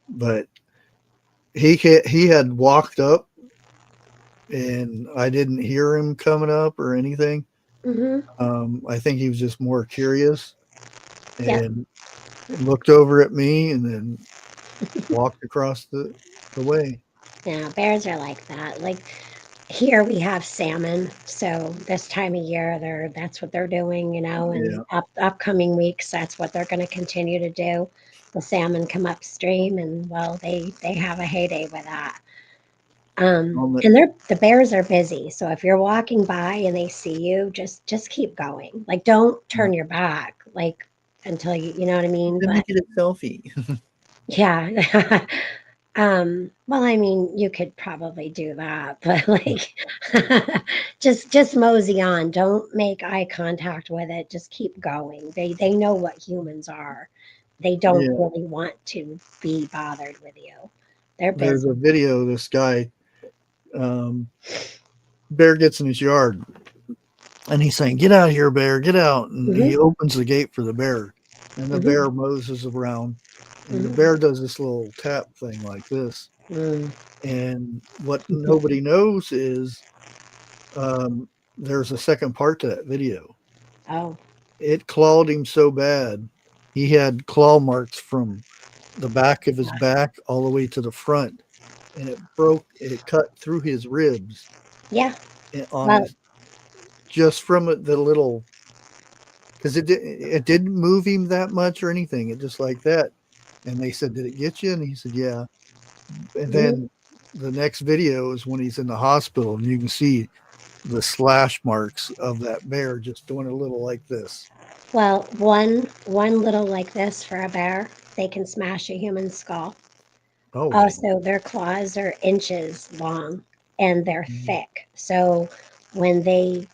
but he had walked up, and I didn't hear him coming up or anything. Mhm. I think he was just more curious, Yep. and looked over at me, and then walked across the way. Yeah, bears are like that. Like here we have salmon, so this time of year that's what they're doing, and Yeah. upcoming weeks that's what they're going to continue to do. The salmon come upstream, and well, they have a heyday with that. On the And the bears are busy, so if you're walking by and they see you, just keep going. Like don't yeah. turn your back, like until you know what I mean. Let me But get a selfie. yeah. Well, I mean, you could probably do that, but like just mosey on. Don't make eye contact with it. Just keep going. They know what humans are. They don't Yeah. really want to be bothered with you. They're There's busy. a video of this guy, um, bear gets in his yard, and he's saying, "Get out of here, bear! Get out!" And Hmm. he opens the gate for the bear, and the Hmm. bear moses around, and the Hmm. bear does this little tap thing like this. Mm. And what nobody knows is, there's a second part to that video. Oh, It clawed him so bad, he had claw marks from the back of his back all the way to the front, and it cut through his ribs, yeah. on Well, his, just from the little, because it didn't move him that much or anything. It just like that. And they said, "Did it get you?" And he said, "Yeah." And mhm. then the next video is when he's in the hospital, and you can see the slash marks of that bear just doing a little like this. Well, one little like this for a bear, they can smash a human skull. Oh wow. Also, their claws are inches long and they're Mhm. thick. So when they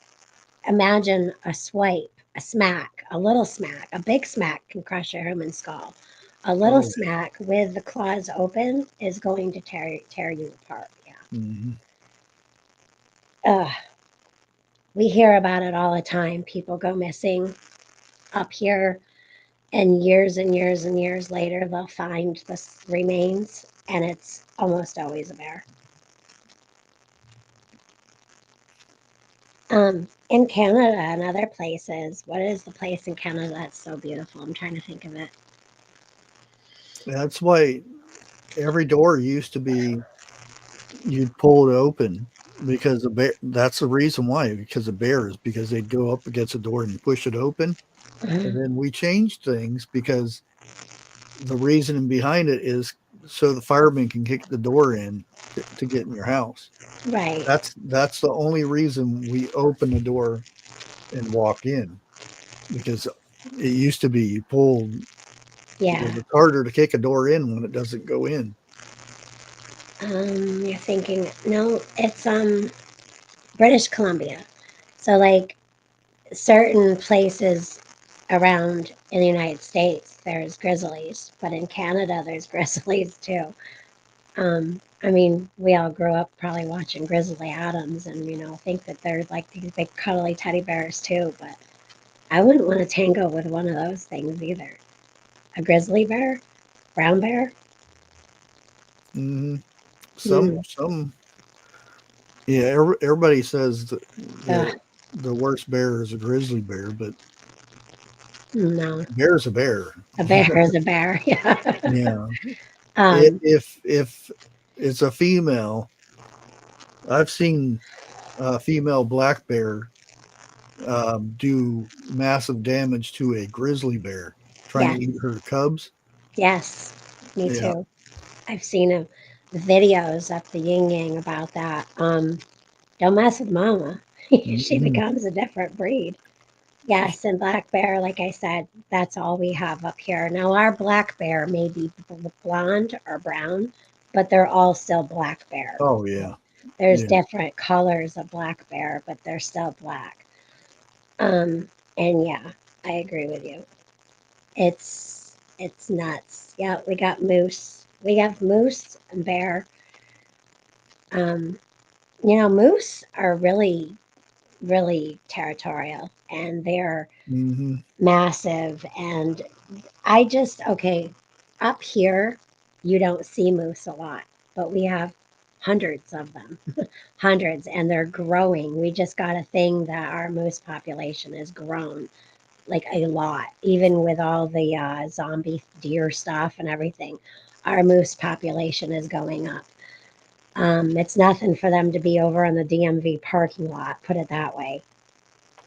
imagine a swipe, a smack, a little smack, a big smack can crush a human skull. A little Oh smack with the claws open is going to tear you apart. Yeah. yeah. Hmm. Ugh, we hear about it all the time. People go missing up here, and years and years later, they'll find the remains, and it's almost always a bear. In Canada and other places, what is the place in Canada that's so beautiful? I'm trying to think of it. That's why every door used to be, you'd pull it open, because the bear. That's the reason why, because of bears, because they'd go up against the door and you push it open. And Mhm. then we changed things because the reasoning behind it is so the firemen can kick the door in to get in your house. Right. That's the only reason we open the door and walk in, because it used to be you pulled, because Yeah. it's harder to kick a door in when it doesn't go in. You're thinking, no, it's British Columbia. So like certain places around in the United States, there's grizzlies, but in Canada, there's grizzlies too. I mean, we all grew up probably watching Grizzly Adams and, think that they're like these big cuddly teddy bears too, but I wouldn't want to tango with one of those things either. A grizzly bear? Brown bear? Hmm. Hmm. Some, yeah. Everybody says Ugh, the worst bear is a grizzly bear, but no. bear's a bear. A bear is a bear. Yeah. Yeah. um, If it's a female, I've seen a female black bear, do massive damage to a grizzly bear trying to yes. eat her cubs. Yes. Me Yeah. too. I've seen videos up the yin yang about that. Don't mess with mama. She Mhm. becomes a different breed. Yes, and black bear, like I said, that's all we have up here. Now, our black bear may be blonde or brown, but they're all still black bear. Oh yeah. There's Yeah. different colors of black bear, but they're still black. Um, and yeah, I agree with you. It's nuts. Yeah, we got moose. We have moose and bear. Um, moose are really territorial, and they're Hmm. massive. And okay, up here, you don't see moose a lot, but we have hundreds of them, hundreds, and they're growing. We just got a thing that our moose population has grown like a lot, even with all the zombie deer stuff and everything. Our moose population is going up. It's nothing for them to be over on the DMV parking lot, put it that way.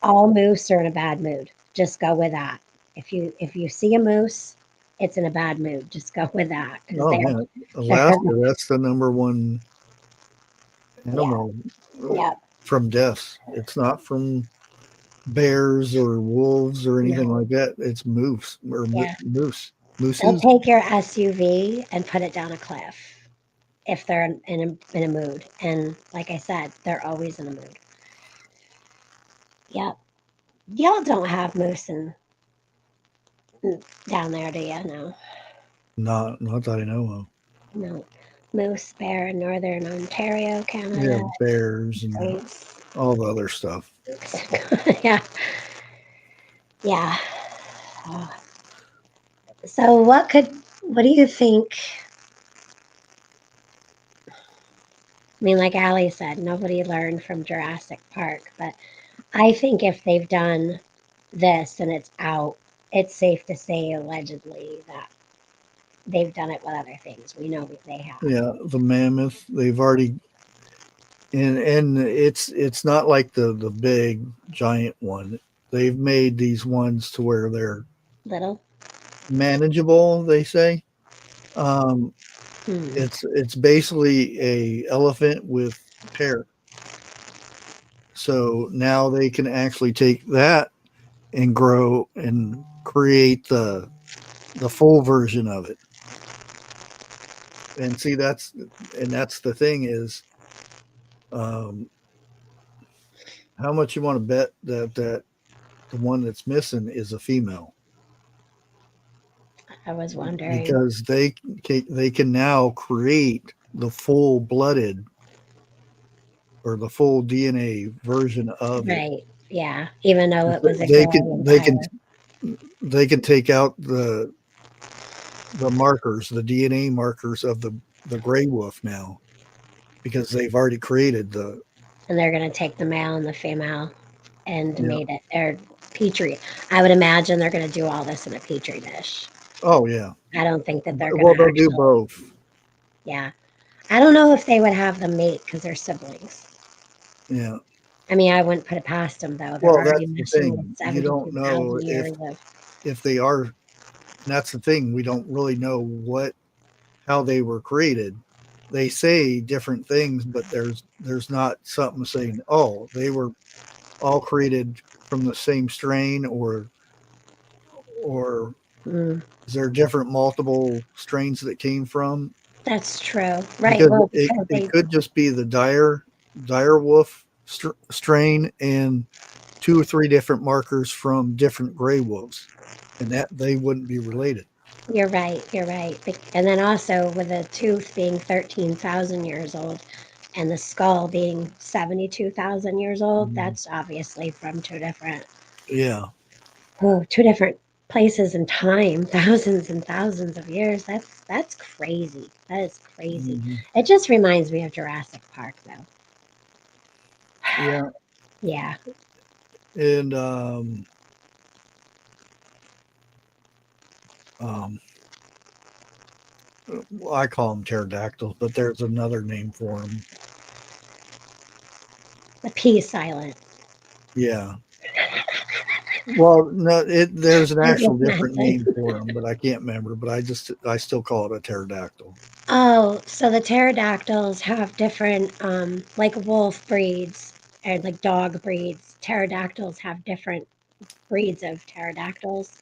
All moose are in a bad mood. Just go with that. If you see a moose, it's in a bad mood. Just go with that because Oh yeah, they're Alaska. That's the number one yeah, animal yeah, from deaths. It's not from bears or wolves or anything no, like that. It's moose or yeah. They'll mooses. take your SUV and put it down a cliff if they're in a mood. And like I said, they're always in a mood. Yep. Y'all don't have moose down there, do you? No, Not that I know of. no. Moose, bear in northern Ontario, Yeah, Canada. bears and States. all the other stuff. Yeah, yeah. Oh. So, what do you think? I mean, like Ali said, nobody learned from Jurassic Park, but I think if they've done this and it's out, it's safe to say allegedly that they've done it with other things. We know that they have. Yeah, the mammoth. They've already and it's not like the big giant one. They've made these ones to where they're Little? manageable. They say um, Hmm. it's basically a elephant with hair. So now they can actually take that and grow and create the full version of it. And see that's the thing is um, how much you want to bet that the one that's missing is a female I was wondering. because they can now create the full blooded or the full DNA version of it. Right. Yeah. Even though it was a They girl can and they can bear. they can take out the markers, the DNA markers of the gray wolf now because they've already created the And they're going to take the male and the female and yeah. made it or petri. I would imagine they're going to do all this in a petri dish. Oh yeah. I don't think that they're going Well, to they'll do actually. both. Yeah, I don't know if they would have them mate because they're siblings. Yeah. I mean, I wouldn't put it past them though. They're Well, already that's the messing with thing. You don't seventy-two know thousand years of. if they are. And that's the thing. We don't really know how they were created. They say different things, but there's not something saying, oh, they were all created from the same strain, or Mm, is there different multiple strains that came from? that's true, right? Because Well, it, because it they could just be the Direwolf strain and two or three different markers from different gray wolves, and that they wouldn't be related. You're right. You're right. And then also with the tooth being 13,000 years old and the skull being 72,000 years old, Mhm. that's obviously from Yeah. two different places in time, thousands and thousands of years. That's crazy. That is crazy. Mhm. It just reminds me of Jurassic Park, though. Yeah. Yeah, And um, well, I call them pterodactyls, but there's another name for them. the P silent. Yeah. Well, no, there's an It actual was different name nothing. for them, but I can't remember. But I still call it a pterodactyl. Oh, so the pterodactyls have different, like wolf breeds or like dog breeds. Pterodactyls have different breeds of pterodactyls.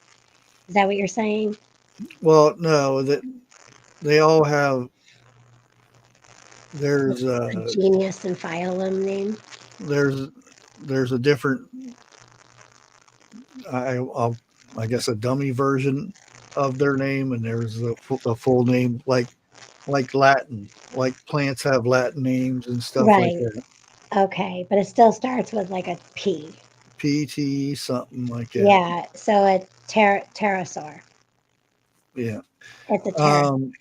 Is that what you're saying? Well, no, that they all have. There's A genus and phylum name? there's there's a different. I'll I guess a dummy version of their name, and there's the full name like Latin, like plants have Latin names and stuff like Right. that. Okay, but it still starts with like a P. PT, something like that. Yeah, so a pterosaur. Yeah. It's a pterosaur. Um,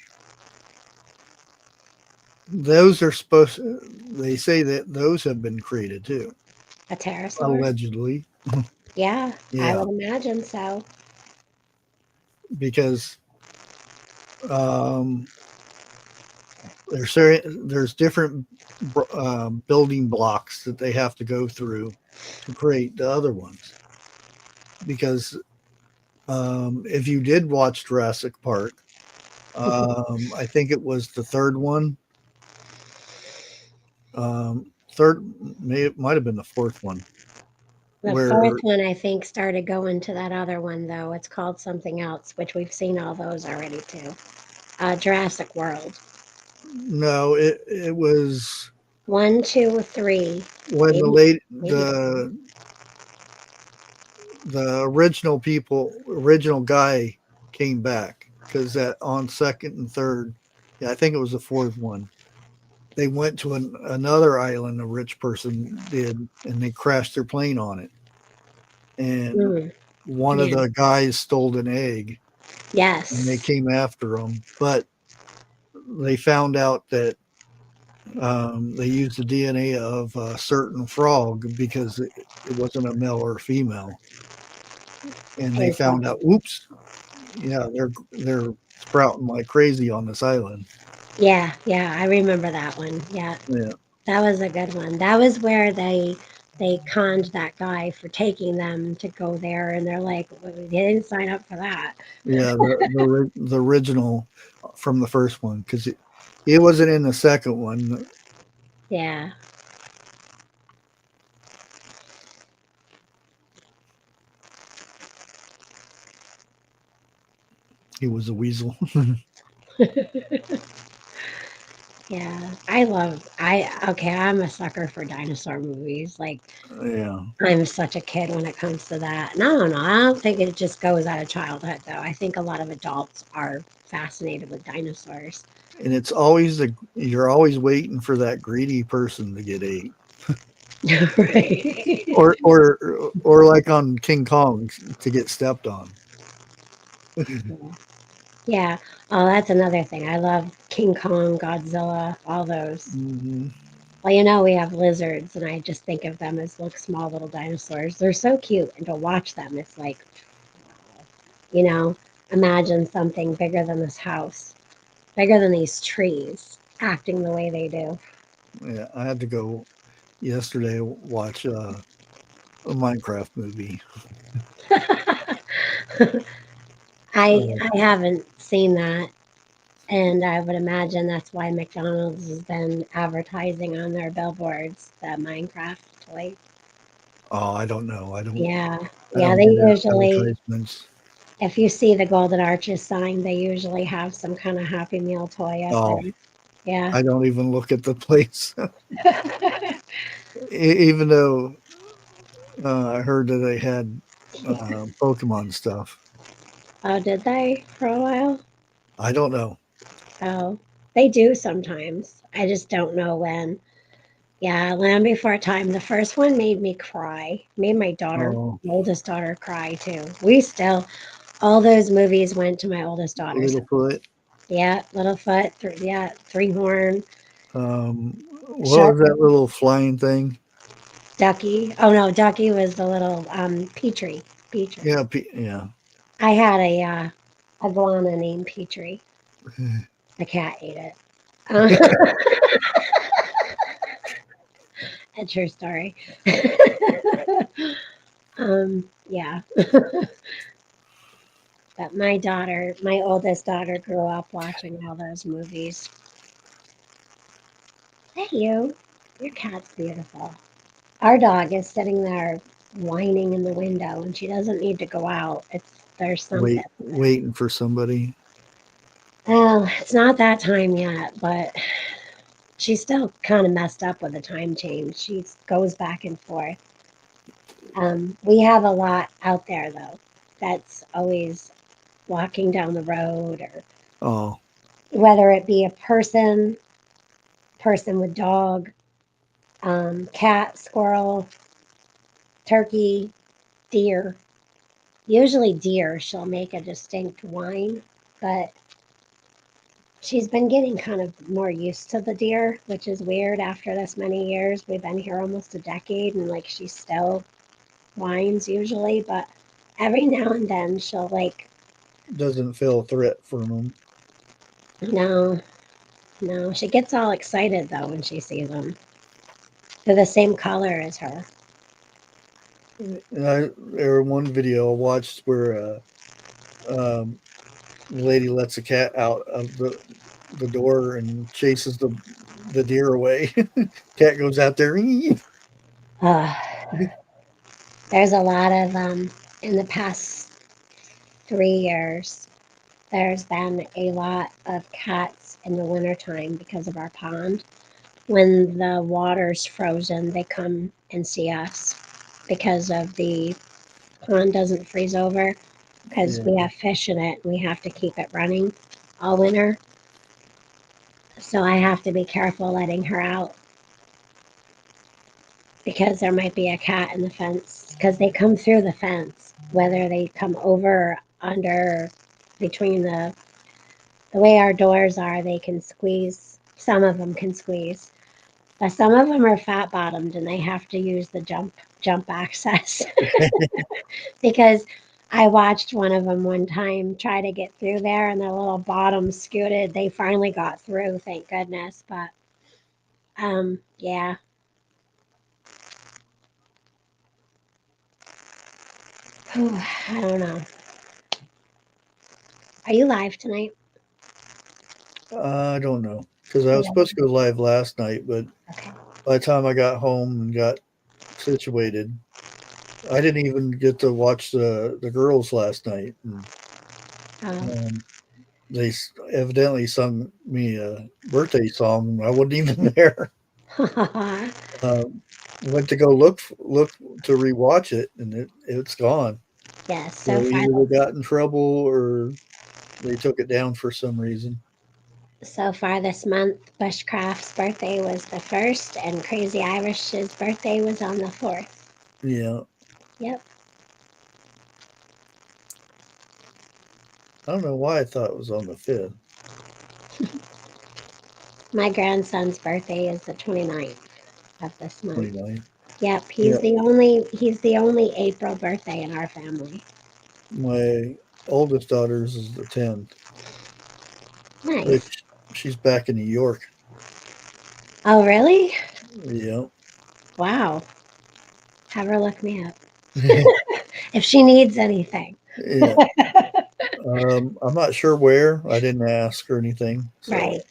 those are they say that those have been created too, A pterosaur? allegedly. Yeah, I Yeah, would imagine so. because um, there's different building blocks that they have to go through to create the other ones. Because if you did watch Jurassic Park, I think it was the third one. Third, it might have been the fourth one, The fourth where one, I think, started going to that other one, though. It's called something else, which we've seen all those already, too. Jurassic World. no, it was One, two, three, when maybe, maybe the original guy came back, because that on second and third, yeah, I think it was the fourth one. They went to another island, a rich person did, and they crashed their plane on it. And mm, one of yeah. the guys stole an egg, and they Yes. came after him. But they found out that they used the DNA of a certain frog because it wasn't a male or a female, and they His found out, oops, yeah, they're sprouting like crazy on this island. Yeah, yeah, I remember that one. Yeah, Yeah, that was a good one. That was where they conned that guy for taking them to go there, and they're like, well, "We didn't sign up for that." yeah, the original from the first one, because it wasn't in the second one. Yeah. He was a weasel. Yeah, okay, I'm a sucker for dinosaur movies. Like, Yeah, I'm such a kid when it comes to that. And I don't know, I don't think it just goes out of childhood, though. I think a lot of adults are fascinated with dinosaurs. and it's always you're always waiting for that greedy person to get ate, Right. or like on King Kong to get stepped on. Yeah. Oh, that's another thing. I love King Kong, Godzilla, all those. Hmm. Well, we have lizards, and I just think of them as like small little dinosaurs. They're so cute, and to watch them, it's like, you know, imagine something bigger than this house, bigger than these trees, acting the way they do. Yeah, I had to go yesterday watch a Minecraft movie. I haven't seen that, and I would imagine that's why McDonald's has been advertising on their billboards the Minecraft toy. Oh, I don't know. Yeah, I yeah, don't they get usually, advertisements. if you see the Golden Arches sign, they usually have some kind of Happy Meal toy up Oh, there. Yeah. I don't even look at the place, even though I heard that they had Pokemon stuff. Oh, did they for a while? I don't know. Oh, they do sometimes. I just don't know when. Yeah, Land Before Time. The first one made me cry. Made my daughter, Oh, my oldest daughter, cry too. All those movies went to my oldest daughter's. Littlefoot. Yeah, Littlefoot. Yeah, Three Horn, What Shark, was that little flying thing? Ducky. Oh no, Ducky was the little Petrie. Petrie. Yeah, yeah. I had a iguana named Petrie. The cat ate it. A true story. Yeah. But my oldest daughter, grew up watching all those movies. Hey, you. Your cat's beautiful. Our dog is sitting there whining in the window, and she doesn't need to go out. There's something. Waiting for somebody. Well, it's not that time yet, but she's still kind of messed up with the time change. She goes back and forth. We have a lot out there though. That's always walking down the road, or Oh, whether it be a person with dog, cat, squirrel, turkey, deer. Usually deer, she'll make a distinct whine, but she's been getting kind of more used to the deer, which is weird after this many years. We've been here almost a decade, and like she's still whines usually, but every now and then she'll like, Doesn't feel a threat from them. no, no. She gets all excited though when she sees them. They're the same color as her. And there one video I watched where the lady lets a cat out of the door and chases the deer away. Cat goes out there. Uh, there's a lot of in the past 3 years. There's been a lot of cats in the wintertime because of our pond. When the water's frozen, they come and see us because of the pond doesn't freeze over because we Yeah, have fish in it and we have to keep it running all winter. So I have to be careful letting her out because there might be a cat in the fence because they come through the fence, whether they come over or under between the way our doors are, they can squeeze. Some of them can squeeze, but some of them are fat bottomed and they have to use the jump access because I watched one of them one time try to get through there and their little bottom scooted. They finally got through, thank goodness. But yeah. I don't know. Are you live tonight? I don't know because I Oh, was supposed to go live last night, but okay. by the time I got home and got situated, I didn't even get to watch the girls last night. And, Oh. um, they evidently sung me a birthday song. I wasn't even there. Um, Went to go look to rewatch it, and it's gone. Yes, So either they got in trouble or they took it down for some reason. so far this month, Bushcraft's birthday was the first, and Crazy Irish's birthday was on the 4th. Yeah, Yep. I don't know why I thought it was on the 5th. My grandson's birthday is the 29th of this month. 29th. Yep, Yeah, he's the only April birthday in our family. my oldest daughter's is the 10th, Nice. which she's back in New York. Oh, really? Yeah. Wow. Have her look me up if she needs anything. Yeah. I'm not sure where. I didn't ask or anything. So Right.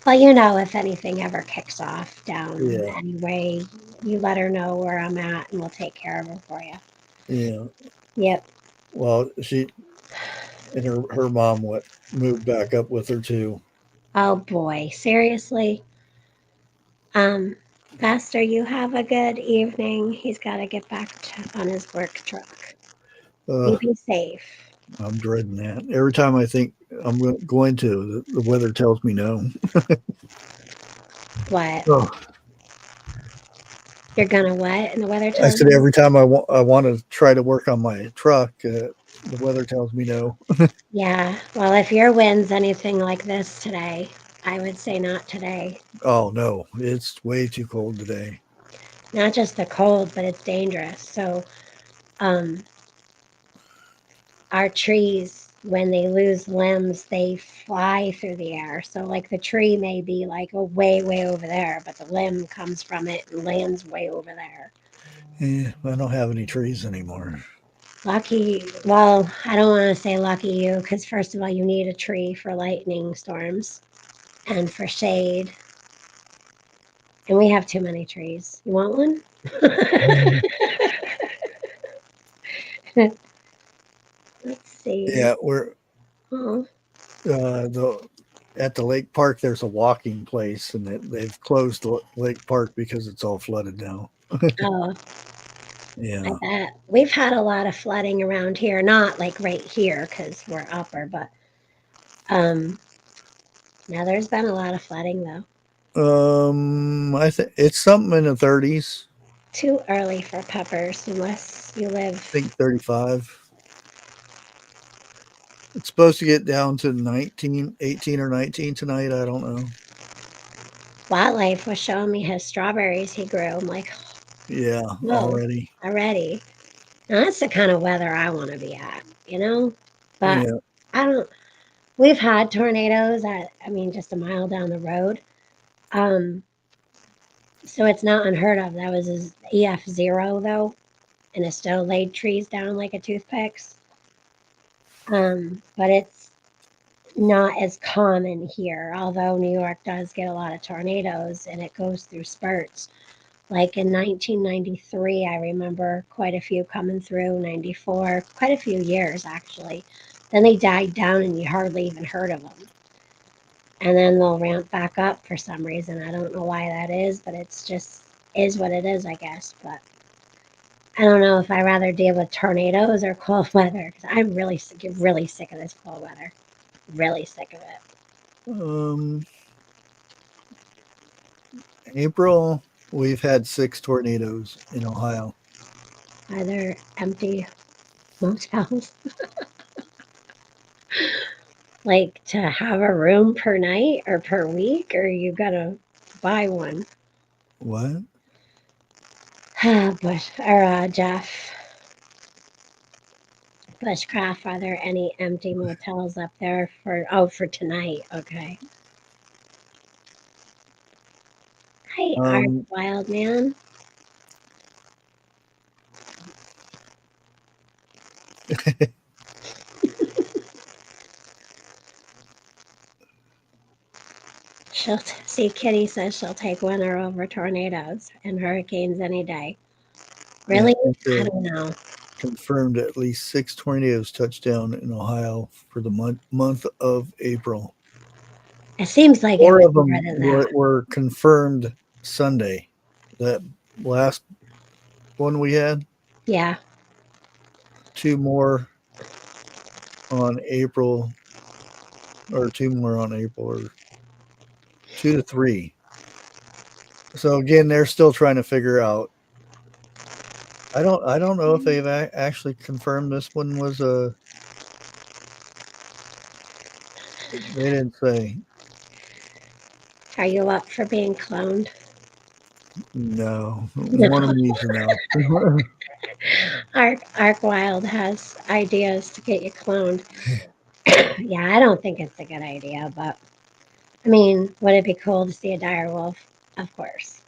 Well, you know, if anything ever kicks off down yeah, anyway, you let her know where I'm at and we'll take care of her for you. yeah. Yep. Well, she and her mom moved back up with her too. Oh boy, seriously? Um, Pastor, you have a good evening. He's got to get back on his work truck. You Uh, be safe. I'm dreading that. Every time I think I'm going to, the weather tells me no. What? Oh, You're gonna what? And the weather I tells said you? every time I want to try to work on my truck, the weather tells me no. Yeah. Well, if your wind's anything like this today, I would say not today. Oh no, it's way too cold today. Not just the cold, but it's dangerous. So, um, our trees, when they lose limbs, they fly through the air. So, like the tree may be like a way, way over there, but the limb comes from it and lands way over there. I don't have any trees anymore. Lucky, well, I don't want to say lucky you, because first of all, you need a tree for lightning storms and for shade. And we have too many trees. You want one? Let's see. Yeah, we're Oh, the at the lake park. There's a walking place, and they've closed the lake park because it's all flooded now. oh, I Yeah. bet. We've had a lot of flooding around here, not like right here because we're upper, but um, now there's been a lot of flooding though. I think it's something in the 30s. Too early for peppers unless you I think live. 35. It's supposed to get down to 19, 18 or 19 tonight. I don't know. Wildlife was showing me his strawberries he grew. I'm like, Yeah, no, already. already. Now, that's the kind of weather I want to be at, you know? But Yeah. I don't, we've had tornadoes just a mile down the road. Um, so it's not unheard of. That was his EF0 though, and it still laid trees down like a toothpicks. But it's not as common here, although New York does get a lot of tornadoes and it goes through spurts. Like in 1993, I remember quite a few coming through, 94, quite a few years actually. Then they died down and you hardly even heard of them. And then they'll ramp back up for some reason. I don't know why that is, but it's just is what it is, I guess. But I don't know if I rather deal with tornadoes or cold weather because I'm really sick of this cold weather. Really sick of it. Um, April, we've had 6 tornadoes in Ohio. Are there empty motels? Like to have a room per night or per week, or you gotta buy one? What? Jeff Bushcraft, are there any empty motels up there for tonight? Okay. Hi, Art Um, Wild Man. See, Kitty says she'll take winter over tornadoes and hurricanes any day. yeah, I Really? think I they don't know. confirmed at least 6 tornadoes touched down in Ohio for the month of April. It seems like it Four was of more them than that. were confirmed Sunday. That last one we had, Yeah. 2 more on April, or 2 more on April, or 2 to 3. So again, they're still trying to figure out. I don't know if they've actually confirmed this one was a. They didn't say. Are you up for being cloned? No, No. one of them needs to know. Ark Wild has ideas to get you cloned. Yeah, I don't think it's a good idea, but I mean, would it be cool to see a dire wolf? Of course.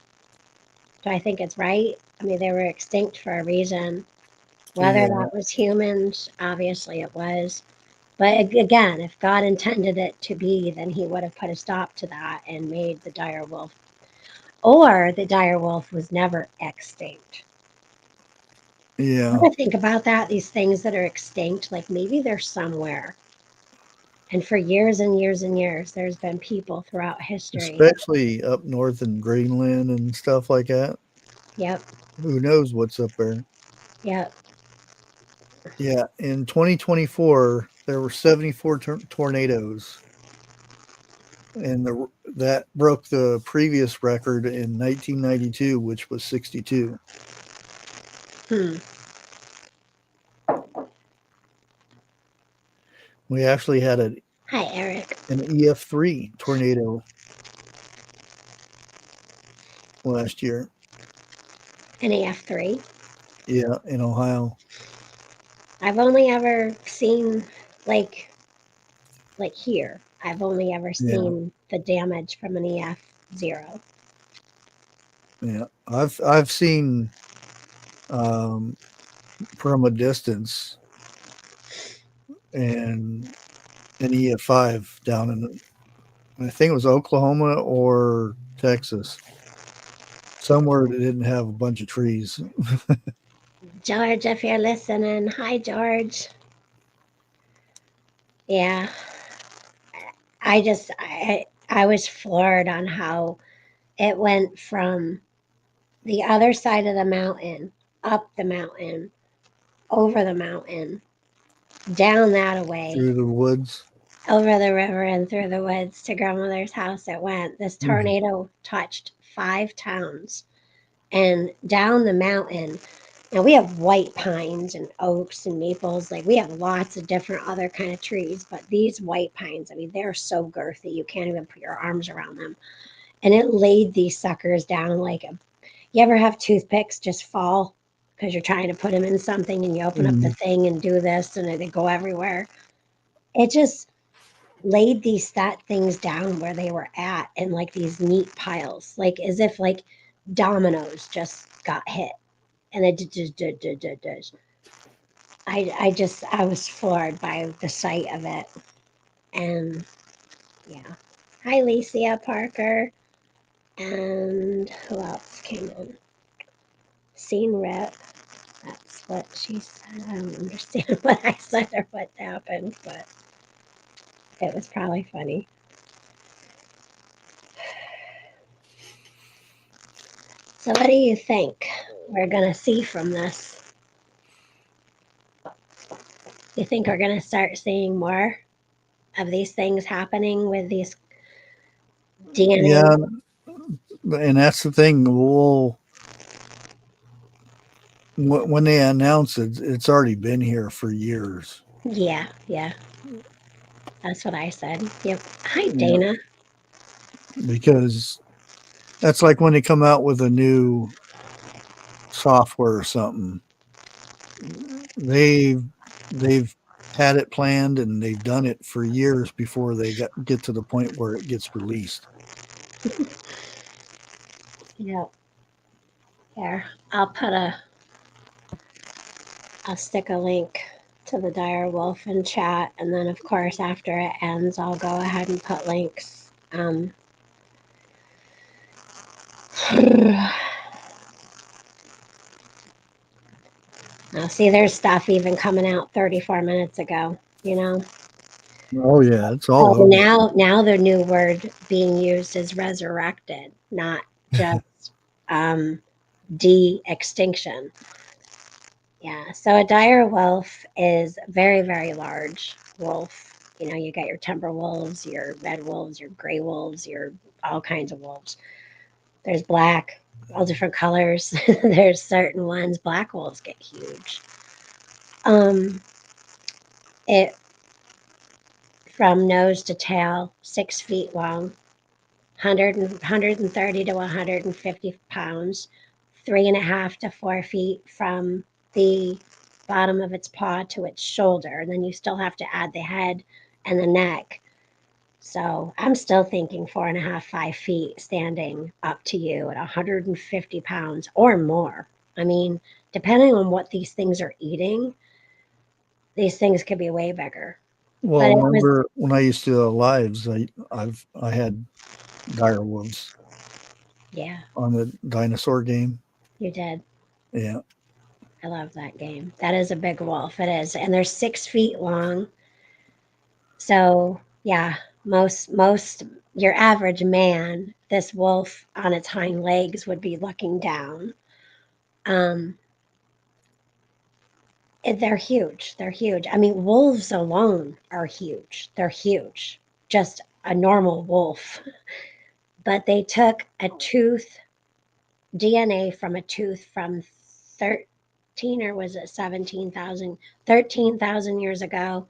Do I think it's right? I mean, they were extinct for a reason. Whether Yeah, that was humans, obviously it was. But again, if God intended it to be, then he would have put a stop to that and made the dire wolf. Or the dire wolf was never extinct. yeah. Ever think about that? These things that are extinct, like maybe they're somewhere. And for years and years and years, there's been people throughout history. Especially up north in Greenland and stuff like that. Yep, Who knows what's up there? yep. Yeah, in 2024 there were 74 tornadoes, and that broke the previous record in 1992, which was 62. Hmm. We actually had Hi, Eric. an EF3 tornado last year. NAF3. Yeah, in Ohio. I've only ever seen like here. I've only ever Yeah, seen the damage from an EF0. yeah. I've seen um, from a distance and an EF5 down in, I think it was Oklahoma or Texas, somewhere that didn't have a bunch of trees. George, if you're listening, hi, George. Yeah, I was floored on how it went from the other side of the mountain, up the mountain, over the mountain, down that away, Through the woods. over the river and through the woods to grandmother's house. It went. This Mhm. tornado touched 5 towns and down the mountain. Now we have white pines and oaks and maples. Like we have lots of different other kind of trees, but these white pines, I mean, they're so girthy you can't even put your arms around them. And it laid these suckers down like a. You ever have toothpicks just fall because you're trying to put them in something and you open up the Mhm. thing and do this and they go everywhere. It just laid these fat things down where they were at in like these neat piles, like as if like dominoes just got hit. And it just. I was floored by the sight of it. And yeah. Hi, Licia Parker. And who else came in? Scene rep. That's what she said. I don't understand what I said or what happened, but it was probably funny. So, what do you think we're going to see from this? You think we're going to start seeing more of these things happening with these DNA? Yeah, and that's the thing. When they announce it, it's already been here for years. Yeah, yeah, that's what I said. Yep. Hi, Yeah, Dana. because that's like when they come out with a new software or something. They've had it planned and they've done it for years before get to the point where it gets released. Yep. Here, I'll stick a link to the Direwolf in chat, and then of course after it ends, I'll go ahead and put links. Now, see, there's stuff even coming out 34 minutes ago. You know. Oh yeah, it's all So over. now the new word being used is resurrected, not just um, de-extinction. Yeah. So a dire wolf is very, very large wolf. You know, you got your timber wolves, your red wolves, your gray wolves, your all kinds of wolves. There's black, all different colors. There's certain ones. Black wolves get huge. Um, it from nose to tail, 6 feet long, 130 to 150 pounds, 3.5 to 4 feet from the bottom of its paw to its shoulder. And then you still have to add the head and the neck. So I'm still thinking 4.5, 5 feet standing up to you at 150 pounds or more. I mean, depending on what these things are eating, these things could be way bigger. But Well, it was, remember when I used to lives, I had dire wolves yeah, on the dinosaur game. you did. Yeah. I love that game. That is a big wolf. It is. And they're 6 feet long. So yeah, most your average man, this wolf on its hind legs would be looking down. Um, they're huge. They're huge. I mean, wolves alone are huge. They're huge. Just a normal wolf. But they took a tooth DNA from a tooth from 13 or was it 17,000, 13,000 years ago,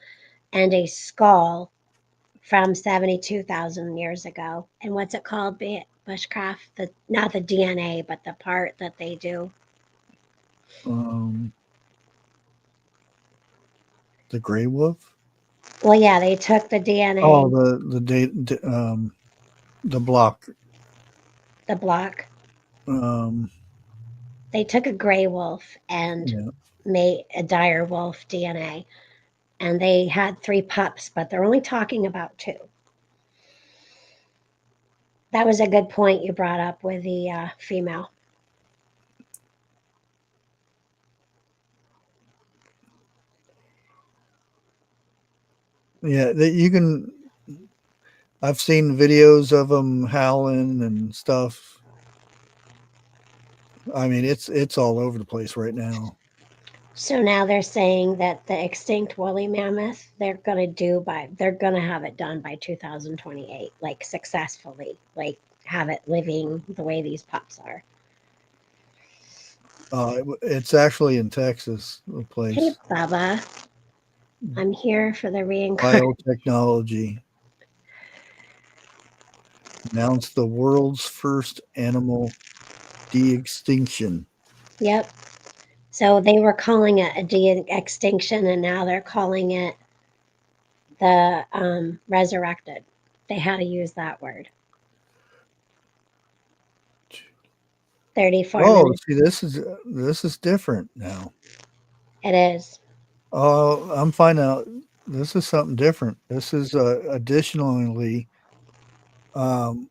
and a skull from 72,000 years ago. And what's it called, bushcraft? Not the DNA, but the part that they do. Um, the gray wolf. Well, yeah, they took the Oh, DNA, the block. the block. Um, They took a gray wolf and yeah. made a dire wolf DNA. And they had 3 pups, but they're only talking about 2. That was a good point you brought up with the female. Yeah, that you can. I've seen videos of them howling and stuff. I mean, it's all over the place right now. So now they're saying that the extinct woolly mammoth, they're gonna have it done by 2028, like successfully, like have it living the way these pups are. It's actually in Texas, the Hey, place. Bubba, I'm here for the reincarnation. Biotechnology announced the world's first animal de-extinction. Yep, So they were calling it a de-extinction, and now they're calling it the resurrected. They had to use that word. 34 Oh, minutes. see, this is different now. It is Oh, I'm finding out this is something different. This is additionally, um,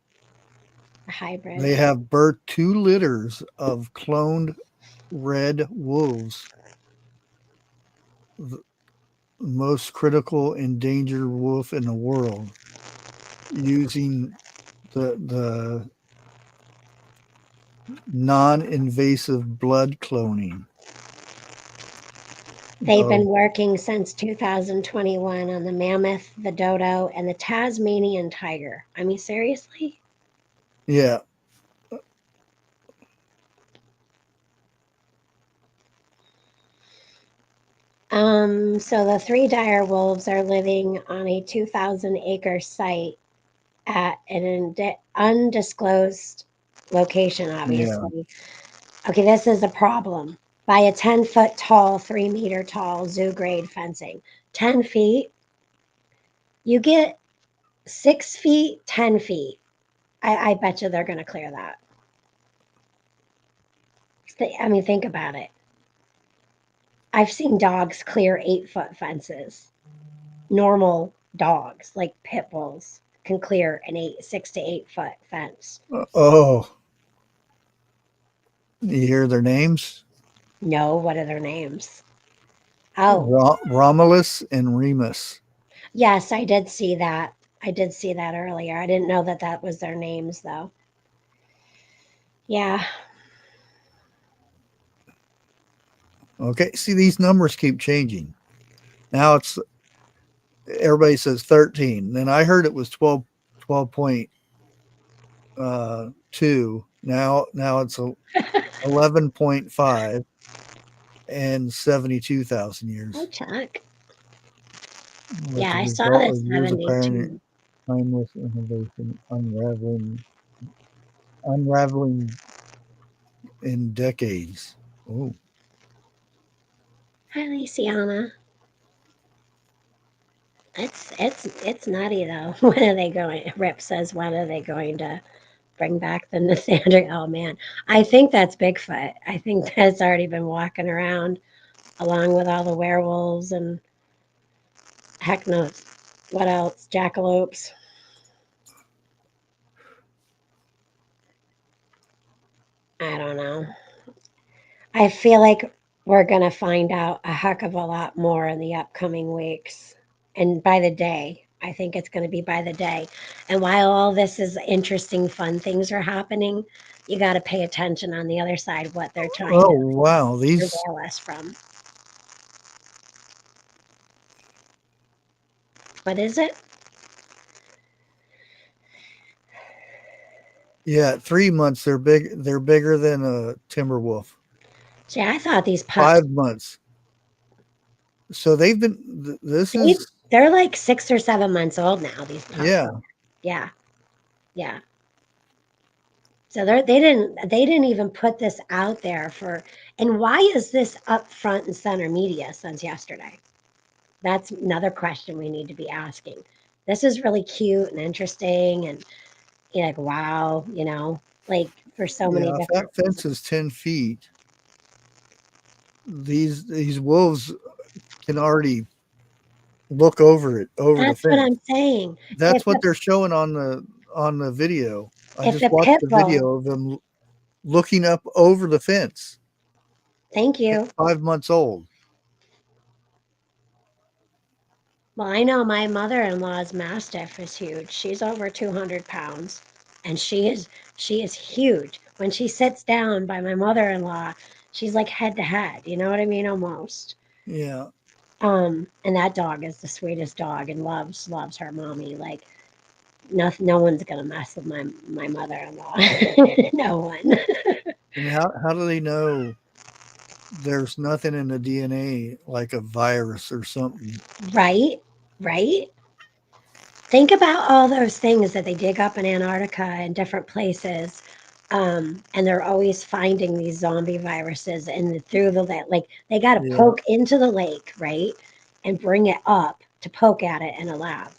a hybrid. they have birthed two litters of cloned red wolves, the most critical endangered wolf in the world, using the non-invasive blood cloning. They've Of been working since 2021 on the mammoth, the dodo, and the Tasmanian tiger. I mean, seriously? yeah, So the three dire wolves are living on a 2,000-acre site at an undisclosed location, yeah. obviously. Okay, this is a problem. By a 10-foot tall, 3-meter tall zoo grade fencing. 10 feet, you get 6 feet, 10 feet. I bet you they're going to clear that. I mean, think about it. I've seen dogs clear 8-foot fences. Normal dogs, like pit bulls, can clear an 6 to 8 foot fence. Oh, you hear their names? No, what are their names? Oh, Romulus and Remus. yes, I did see that. I did see that earlier. I didn't know that that was their names, though. Yeah, Okay, see these numbers keep changing. Now it's everybody says 13. Then I heard it was 12.2. Now it's 11.5 and 72,000 oh, years. Chuck. With Yeah, the I saw result the of years of 72. timeless innovation unraveling in decades. Oh, Hi, Luciana. It's nutty though. When are they going? Rip says, when are they going to bring back the Nathaniel? Oh man, I think that's Bigfoot. I think that's already been walking around along with all the werewolves and heck knows what else, jackalopes. I don't know. I feel like we're gonna find out a heck of a lot more in the upcoming weeks, and by the day. I think it's going to be by the day. And while all this is interesting, fun things are happening, you got to pay attention on the other side what they're trying oh to wow. These, surveil us from. What is it? yeah, 3 months they're big. They're bigger than a timber wolf. See, I thought these pups 5 months. So they've been. This they is they're like 6 or 7 months old now. These pups yeah, are. Yeah, yeah. So they didn't even put this out there for. And why is this up front and center media since yesterday? That's another question we need to be asking. This is really cute and interesting, and you're like, wow, like for so many yeah. If different that fence reasons. is 10 feet, these wolves can already look over it, over the That's what fence. I'm saying. That's what they're showing on the video. I If just a watched pit the bull, video of them looking up over the fence thank at you. 5 months old. Well, I know my mother-in-law's mastiff is huge. She's over 200 pounds, and she is huge. When she sits down by my mother-in-law, she's like head to head. You know what I mean? Almost. Yeah, And that dog is the sweetest dog and loves her mommy. Like no one's gonna mess with my mother-in-law. No one. and how do they know there's nothing in the DNA like a virus or something? Right? Right? Think about all those things that they dig up in Antarctica and different places. And they're always finding these zombie viruses and through the like they got to Yeah. poke into the lake, right, and bring it up to poke at it in a lab.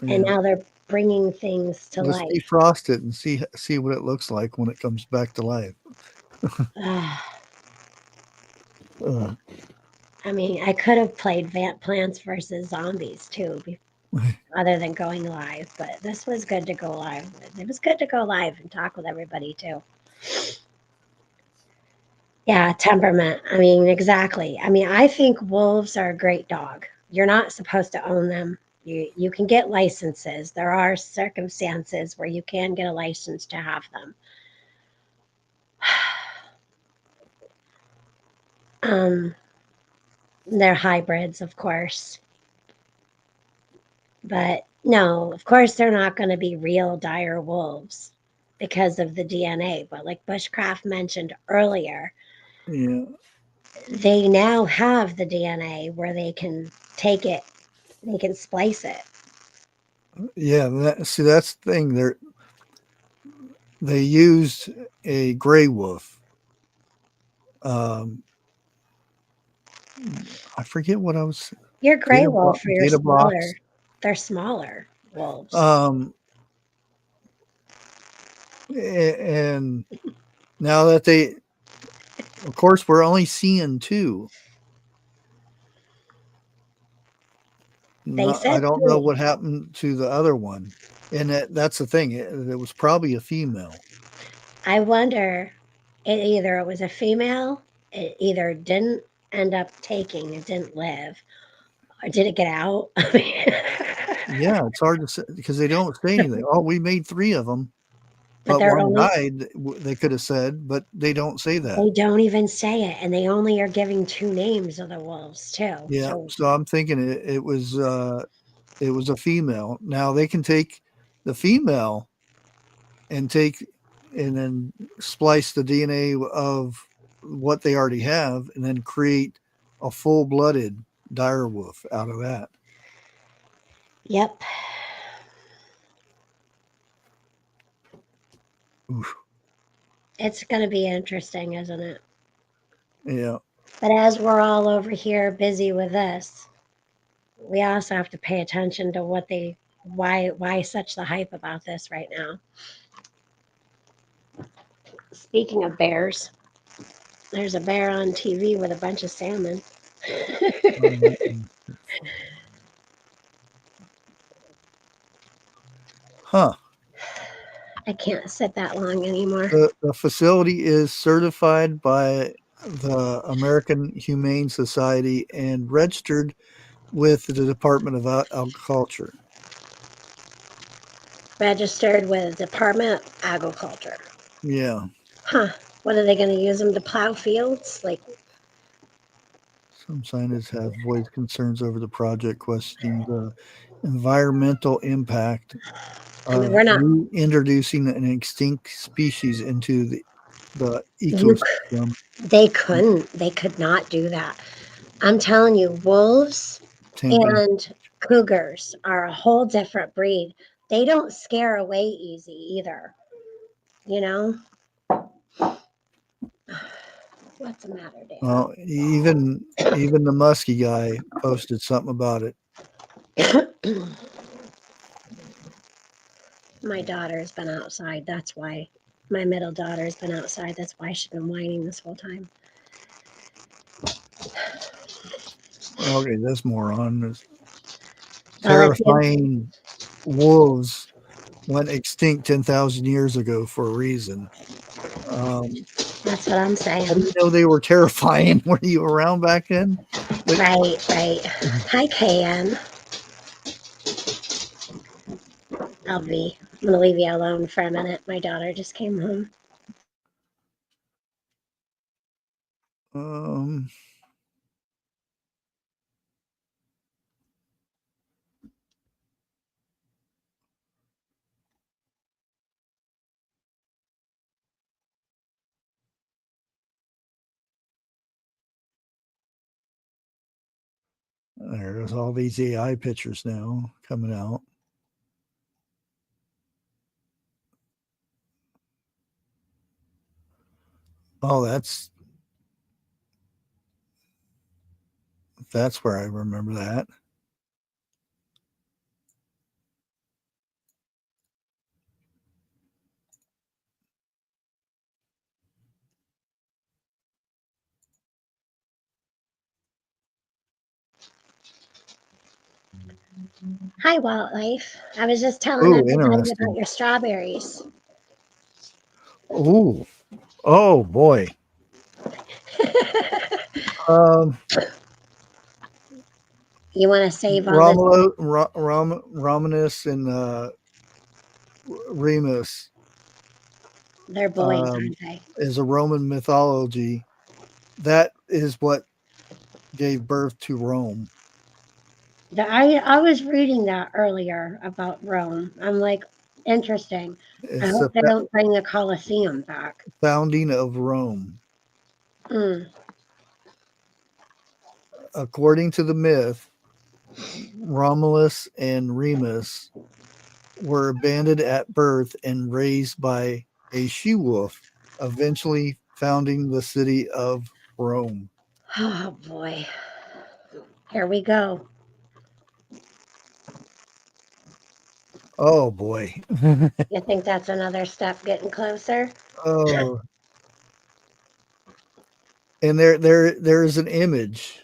And Yeah. now they're bringing things to Just life. defrost it and see what it looks like when it comes back to life. Uh, I mean, I could have played Plants versus Zombies too, other than going live, but this was good to go live. It was good to go live and talk with everybody too. Yeah, temperament. I mean, exactly. I mean, I think wolves are a great dog. You're not supposed to own them. You can get licenses. There are circumstances where you can get a license to have them. Um, they're hybrids, of course. But no, of course they're not going to be real dire wolves because of the DNA. But like Bushcraft mentioned earlier, yeah. they now have the DNA where they can take it, they can splice it. Yeah. See, that's the thing. They used a gray wolf. Um, I forget what I was. Your gray wolf or your Data blocks. smaller, they're smaller wolves. Um, and now that of course, we're only seeing two. They No, I said don't know three. what happened to the other one, and that's the thing. It was probably a female. I wonder, it was a female, it either didn't end up taking, it didn't live, or did it get out? Yeah, it's hard to say because they don't say anything. Oh, we made three of them, But but they're one only died. They could have said, but they don't say that. they don't even say it, and they only are giving two names of the wolves too. Yeah, So so I'm thinking it was a female. Now they can take the female and then splice the DNA of what they already have, and then create a full-blooded direwolf out of that. yep, Oof. it's going to be interesting, isn't it? Yeah, But as we're all over here busy with this, we also have to pay attention to what they why such the hype about this right now. Speaking of bears, there's a bear on TV with a bunch of salmon. um, huh? I can't sit that long anymore. The facility is certified by the American Humane Society and registered with the Department of Agriculture. Registered with Department of Agriculture. Yeah. Huh. What are they going to use them to plow fields? Like, Some scientists have voiced concerns over the project, questioning the environmental impact I mean, of we're not. reintroducing an extinct species into the You. ecosystem. They couldn't. They could not do that. I'm telling you, wolves Tampering. and cougars are a whole different breed. They don't scare away easy either. You know? What's the matter, Well, even the musky guy posted something about it. Dan? My daughter's been outside. That's why. My middle daughter's been outside. That's why she's been whining this whole time. Okay, this moron is Well, if you, terrifying wolves went extinct 10,000 years ago for a reason. Um, that's what I'm how do saying. you know they were terrifying? Were you around back then? But Right, right. Hi, KN. I'm gonna leave you alone for a minute. My daughter just came home. um, there's all these AI pictures now coming out. Oh, that's where I remember that. Hi, Wildlife. I was just telling Ooh, everybody about interesting. your strawberries. Ooh, oh boy. Um, You want to save all this? Romulus and Remus They're boys, um, aren't they? is a Roman mythology. That is what gave birth to Rome. I was reading that earlier about Rome. I'm like, interesting. I It's the hope they don't bring the Colosseum back. founding of Rome. Mm. According to the myth, Romulus and Remus were abandoned at birth and raised by a she wolf, eventually founding the city of Rome. Oh boy. Here we go. Oh boy. You think that's another step getting closer? Oh, and there is an image.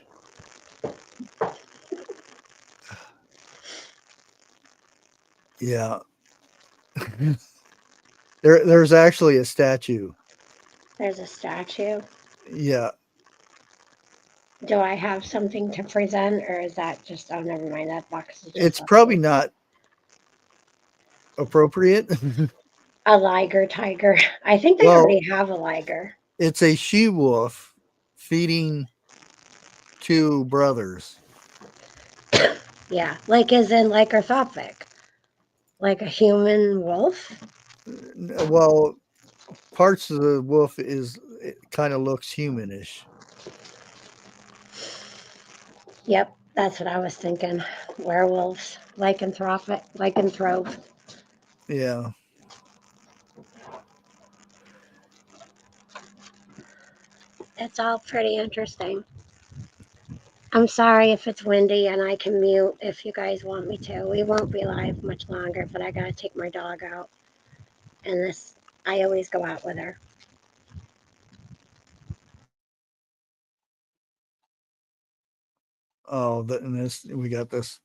Yeah, there's actually a statue. There's a statue. Yeah, Do I have something to present, or is that just, oh, never mind, that box is just it's probably upstairs. not appropriate. A liger tiger. I think they Well, already have a liger. it's a she wolf feeding two brothers. Yeah, like as in lycanthropic, like a human wolf. Well, parts of the wolf is it kind of looks humanish. Yep, that's what I was thinking. Werewolves, lycanthrope. Yeah. It's all pretty interesting. I'm sorry if it's windy and I can mute if you guys want me to. We won't be live much longer, but I gotta take my dog out. And this, I always go out with her. Oh, and this we got this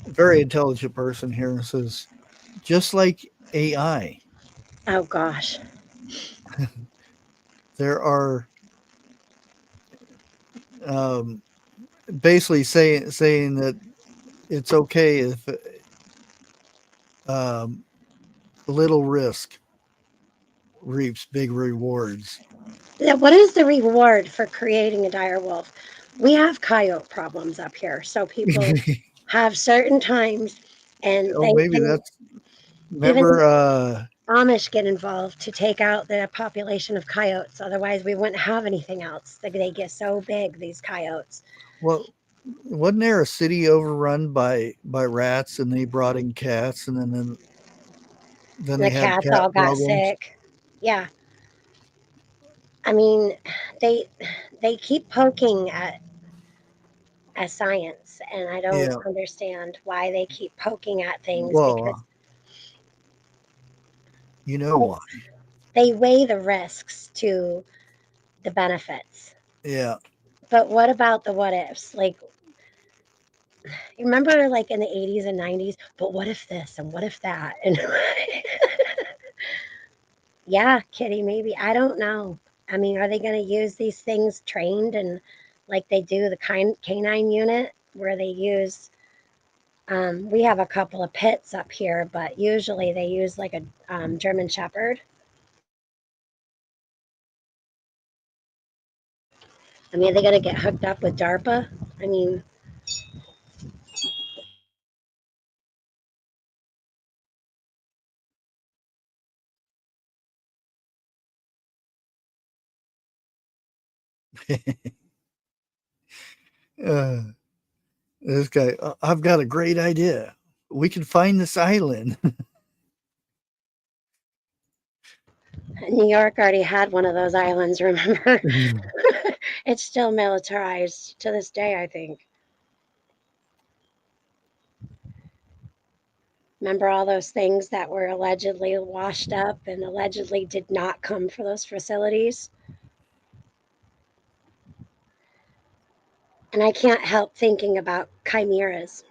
very intelligent person here says just like AI, Oh gosh. there are um, basically saying that it's okay if um, little risk reaps big rewards. Yeah, what is the reward for creating a dire wolf? We have coyote problems up here, so people have certain times, and Oh, they maybe can that's even remember. Amish get involved to take out the population of coyotes. Otherwise, we wouldn't have anything else. They get so big, these coyotes. Well, wasn't there a city overrun by rats, and they brought in cats, and then And they the had cats cat all got problems. sick. Yeah, I mean, they they keep poking at science, and I don't Yeah. understand why they keep poking at things because Well, you know why? they weigh the risks to the benefits. Yeah. But what about the what ifs? Like, you remember like in the 80s and 90s, but what if this and what if that? And yeah, Kitty, maybe. I don't know. I mean, are they going to use these things trained and like they do the canine unit where they use, we have a couple of pits up here, but usually they use like a German Shepherd. I mean, are they going to get hooked up with DARPA? I mean, uh, this guy, I've got a great idea. We can find this island. New York already had one of those islands, remember? It's still militarized to this day, I think. Remember all those things that were allegedly washed up and allegedly did not come from those facilities? And I can't help thinking about chimeras.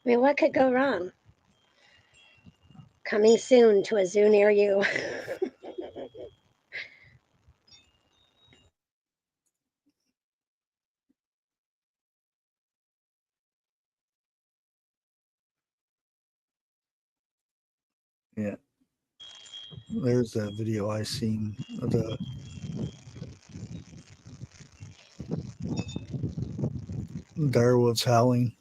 I mean, what could go wrong? Coming soon to a zoo near you. Yeah, there's a video I seen of the direwolves howling.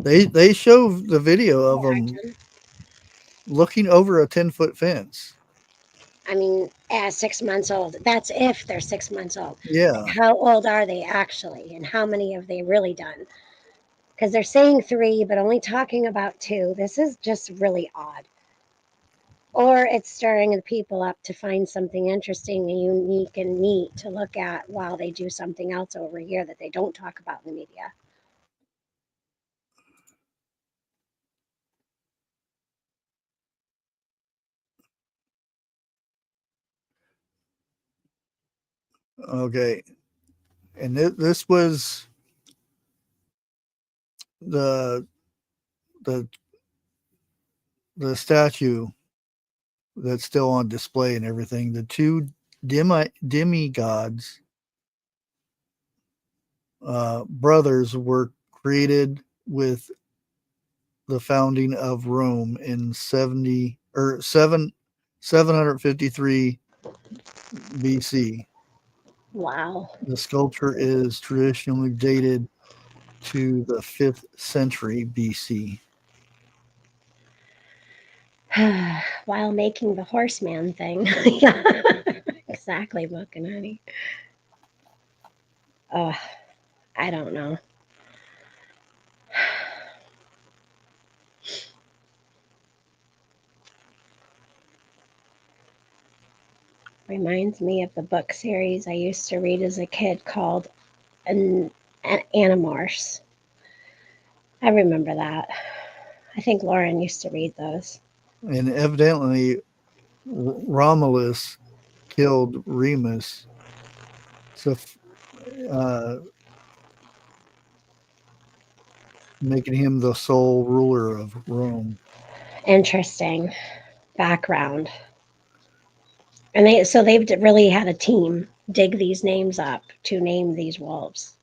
They show the video of them Imagine. looking over a 10-foot fence. I mean, at 6 months old. That's if they're 6 months old. Like, Yeah. how old are they actually? And how many have they really done? Because they're saying three, but only talking about two. This is just really odd. Or it's stirring the people up to find something interesting and unique and neat to look at while they do something else over here that they don't talk about in the media. Okay. And this was the the the statue that's still on display and everything. The two demigods brothers were created with the founding of Rome in 753 BC. Wow. The sculpture is traditionally dated to the 5th century BC. While making the horseman thing. Yeah, exactly, Book and Honey. Oh, I don't know. Reminds me of the book series I used to read as a kid called an Animorphs. I remember that. I think Lauren used to read those. And evidently, Romulus killed Remus, so uh, making him the sole ruler of Rome. Interesting background. And they've really had a team dig these names up to name these wolves.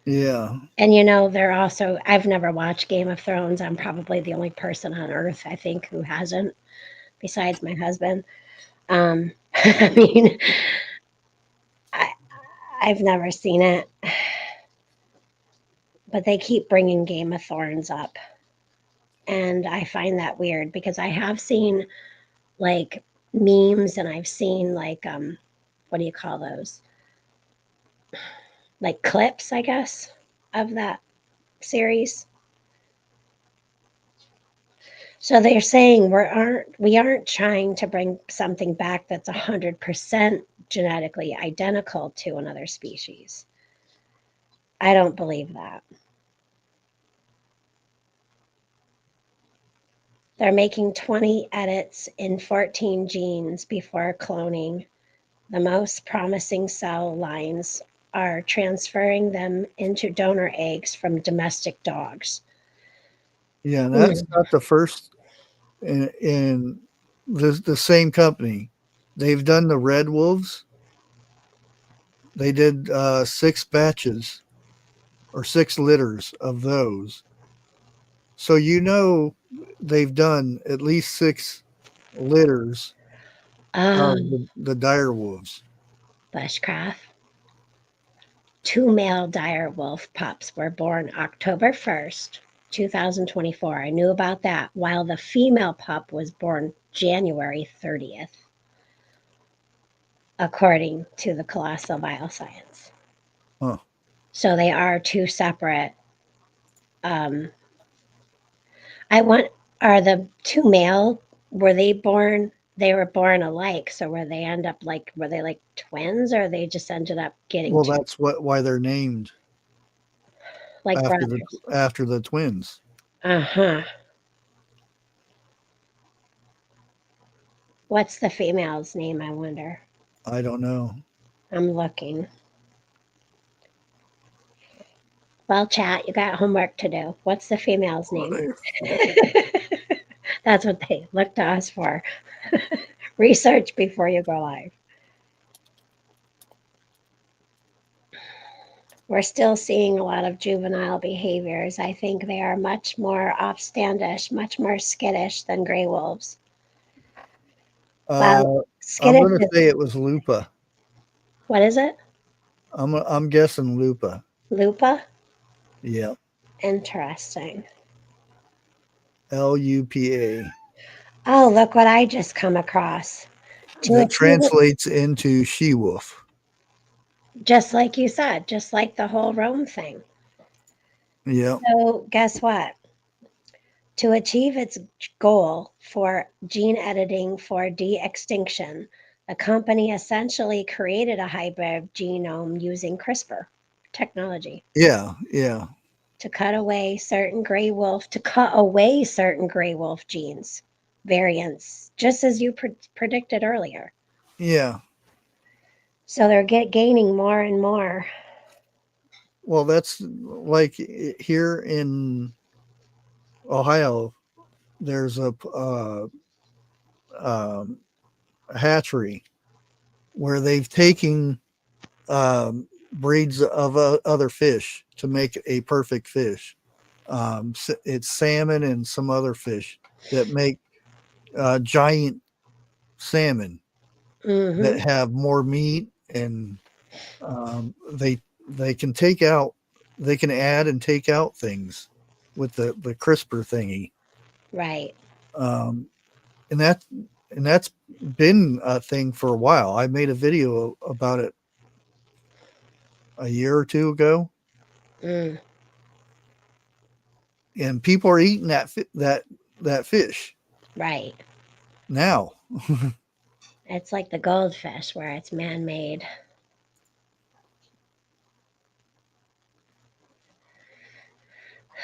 Yeah, And they're also, I've never watched Game of Thrones. I'm probably the only person on earth, I think, who hasn't, besides my husband. I mean, I, I've never seen it, but they keep bringing Game of Thrones up. And I find that weird because I have seen like memes and I've seen like, what do you call those? Like clips, I guess, of that series. So they're saying we aren't trying to bring something back that's 100% genetically identical to another species. I don't believe that. They're making 20 edits in 14 genes before cloning. The most promising cell lines are transferring them into donor eggs from domestic dogs. yeah, and that's Mm. not the first in the same company. They've done the red wolves. They did 6 batches or 6 litters of those. So they've done at least 6 litters of Um, the dire wolves. Bushcraft. Two male direwolf pups were born October 1st, 2024. I knew about that, while the female pup was born January 30th, according to the Colossal Bioscience. Huh. So they are two separate. Um, I want are the two male were they born they were born alike, so were they like twins or they just ended up getting Well, two that's why they're named like after brothers? the twins. Uh-huh. What's the female's name, I wonder? I don't know. I'm looking. Well, chat, you got homework to do. What's the female's name? That's what they look to us for. Research before you go live. We're still seeing a lot of juvenile behaviors. I think they are much more offstandish, much more skittish than gray wolves. Well, I'm skittish going to is say it was Lupa. what is it? I'm guessing Lupa. Lupa? Yeah, Interesting. Lupa. Oh, look what I just come across. To That achieve it, translates into she wolf. just like you said, just like the whole Rome thing. Yeah, So, guess what? To achieve its goal for gene editing for de-extinction, the company essentially created a hybrid genome using CRISPR technology yeah. to cut away certain gray wolf genes variants, just as you predicted earlier. Yeah. So they're gaining more and more. Well, that's like here in Ohio. There's um, a hatchery where they've taken breeds of other fish to make a perfect fish. It's salmon and some other fish that make giant salmon that Mm-hmm. have more meat, and they can take out, they can add and take out things with the CRISPR thingy, Right. um, and that's been a thing for a while. I made a video about it a year or two ago, Mm, and people are eating that fish right. now. It's like the goldfish where it's man made.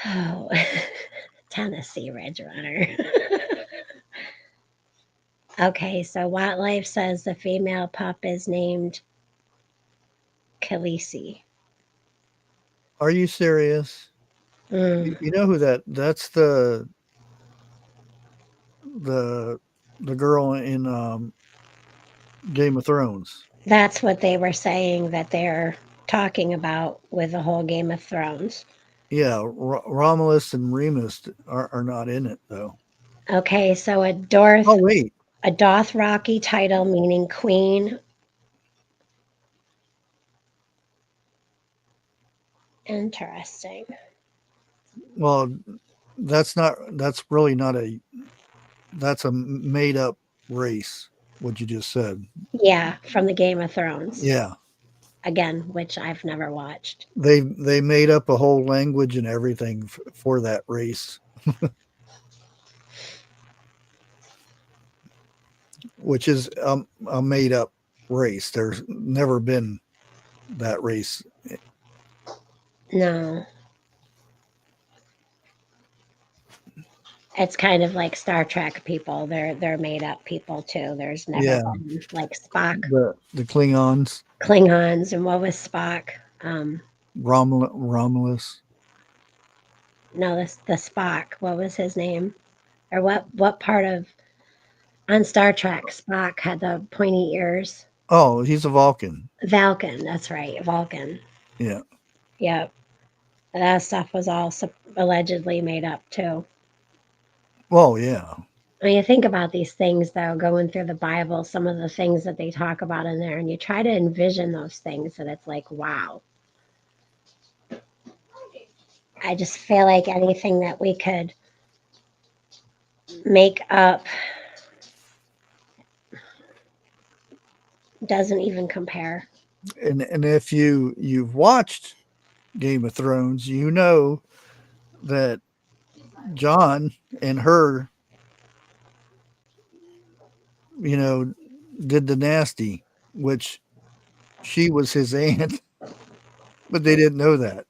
Oh, Tennessee Ridge Runner. Okay, so Wildlife says the female pup is named Khaleesi. Are you serious? Mm, You know who that's the the girl in Game of Thrones. that's what they were saying that they're talking about with the whole Game of Thrones. Yeah, Romulus and Remus are not in it though. Okay, so Oh wait, a Dothraki title meaning queen. Interesting. well that's really not a, that's a made up race. What you just said. Yeah, from the Game of Thrones. Yeah, Again, which I've never watched. they made up a whole language and everything for that race, which is a made up race. There's never been that race. No, it's kind of like Star Trek people. They're made up people too. There's never Yeah, been like Spock, the Klingons, Klingons, and what was Spock? Romulus. No, the Spock. What was his name? Or what part of on Star Trek Spock had the pointy ears? Oh, he's a Vulcan. Vulcan. That's right, Vulcan. Yeah. Yep, that stuff was all allegedly made up too. Well, yeah. I mean, you think about these things though, going through the Bible, some of the things that they talk about in there, and you try to envision those things, and it's like, wow. I just feel like anything that we could make up doesn't even compare. And if you've watched Game of Thrones, you know that John and her, you know, did the nasty, which she was his aunt, but they didn't know that.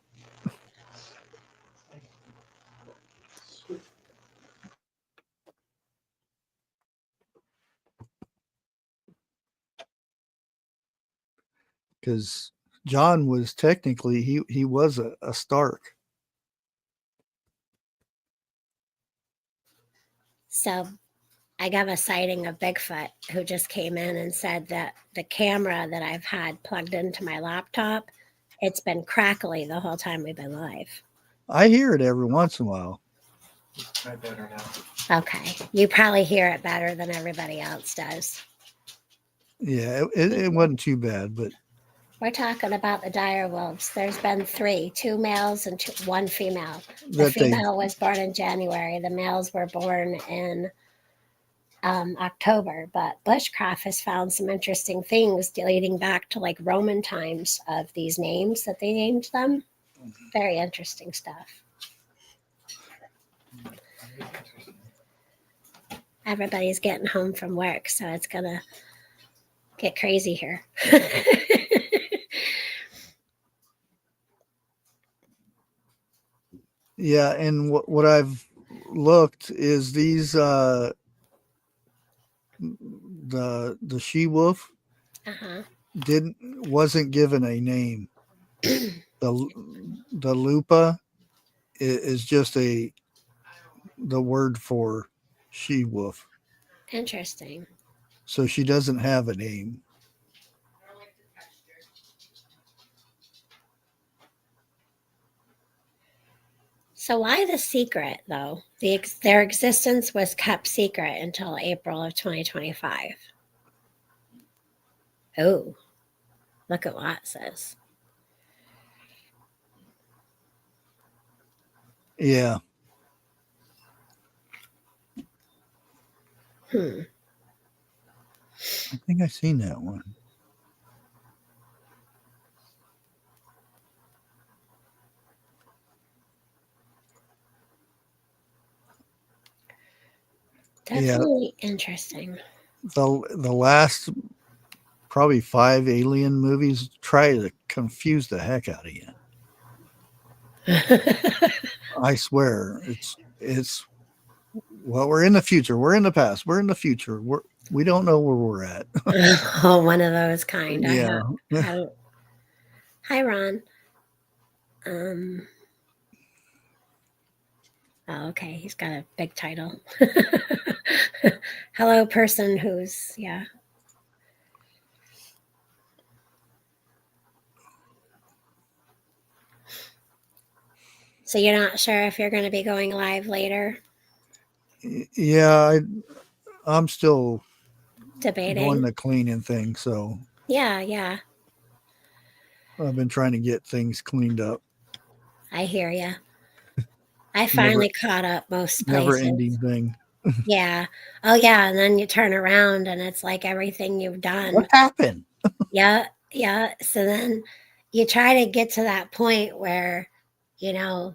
Because John was technically he was a Stark. So I got a sighting of Bigfoot who just came in and said that the camera that I've had plugged into my laptop, it's been crackly the whole time we've been live. I hear it every once in a while. Try better now. Okay. You probably hear it better than everybody else does. Yeah, it wasn't too bad, but We're talking about the direwolves. There's been 3, 2 males and one female. The that they female was born in January. The males were born in October. But bushcraft has found some interesting things dating back to like Roman times of these names that they named them. Very interesting stuff. Everybody's getting home from work, so it's gonna get crazy here. yeah, and what I've looked is these the she wolf Uh-huh. wasn't given a name. The lupa is just the word for she wolf, Interesting. so she doesn't have a name. So why the secret, though? Their existence was kept secret until April of 2025. Oh, look at what it says. Yeah, Hmm. I think I've seen that one. Definitely interesting. The last probably 5 alien movies try to confuse the heck out of you. I swear, it's well, we're in the future, we're in the past, we're in the future, we don't know where we're at. Oh, one of those kind. Yeah, Hi, Ron. Um. Oh, okay. He's got a big title. Hello, person who's yeah. So you're not sure if you're going to be going live later? yeah, I'm still doing Debating. the cleaning thing, so Yeah, yeah. I've been trying to get things cleaned up. I hear you. I Never finally caught up most never places. ending thing. Yeah. Oh, yeah. And then you turn around and it's like everything you've done. What happened? Yeah. Yeah. So then you try to get to that point where, you know,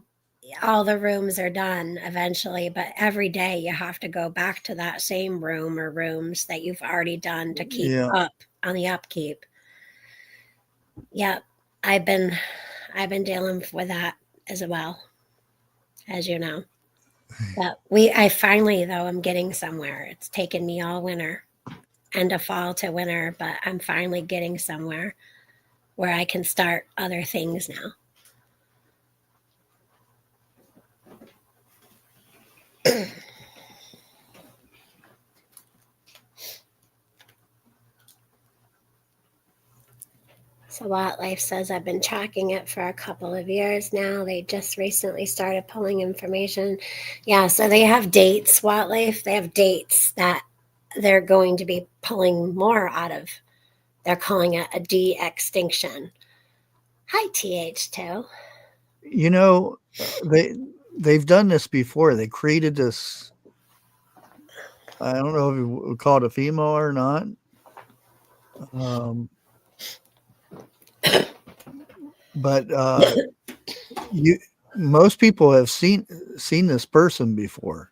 all the rooms are done eventually, but every day you have to go back to that same room or rooms that you've already done to keep Yeah, up on the upkeep. Yep. I've been dealing with that as well, as you know. But I finally though I'm getting somewhere. It's taken me all winter, end of fall to winter, but I'm finally getting somewhere where I can start other things now. So Wildlife says I've been tracking it for a couple of years now. They just recently started pulling information. Yeah, so they have dates, Wildlife. They have dates that they're going to be pulling more out of. They're calling it a de-extinction. Hi, TH2. you know, they've done this before. They created this. I don't know if you would call it a female or not. Um, but you most people have seen this person before.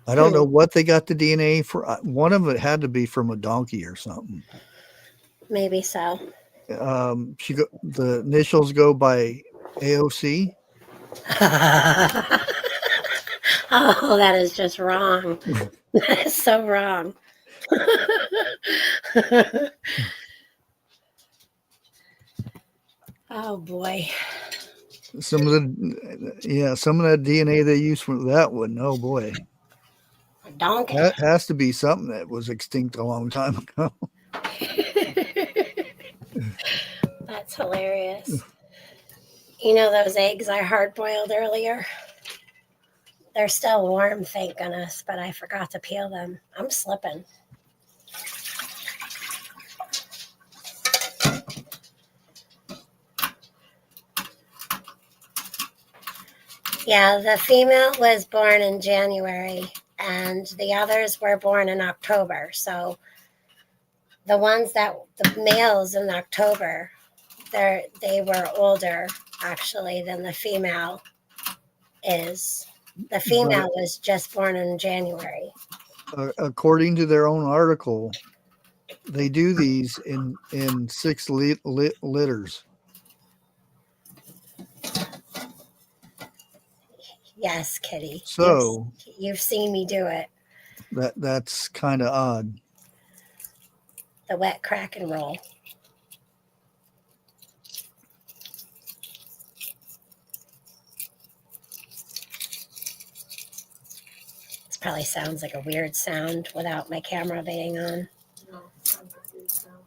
I don't know what they got the DNA for. One of it had to be from a donkey or something. Maybe so. The initials go by AOC. Oh, that is just wrong. That is so wrong. Oh boy. Some of that DNA they use for that one. Oh boy, A donkey. that has to be something that was extinct a long time ago. That's hilarious. You know those eggs I hard boiled earlier? They're still warm, thank goodness, but I forgot to peel them. I'm slipping. Yeah, the female was born in January and the others were born in October. So the males in October, they were older actually than the female is. The female was just born in January. According to their own article, they do these in 6 litters. Yes, Kitty. So you've seen me do it. That's kind of odd. The wet crack and roll. This probably sounds like a weird sound without my camera being on. No, sounds like a weird sound.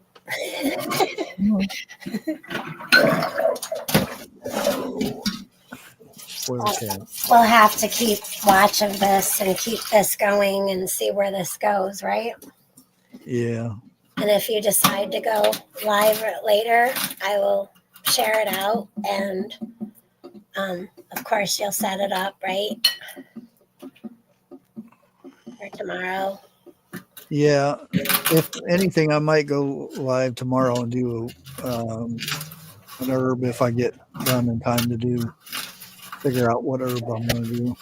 We'll have to keep watch of this and keep this going and see where this goes, right? Yeah. And if you decide to go live later, I will share it out. And of course, you'll set it up, right? For tomorrow. Yeah. If anything, I might go live tomorrow and do an herb if I get done in time to figure out what herb I'm going to do.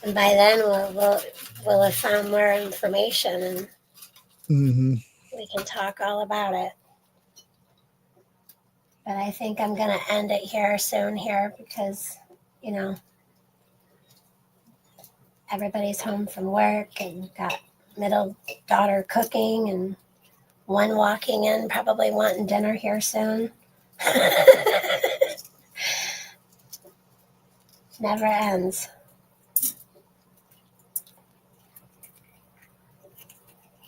And by then, we'll have found more information and we can talk all about it. But I think I'm going to end it here soon because, everybody's home from work and got middle daughter cooking and one walking in probably wanting dinner here soon. Never ends.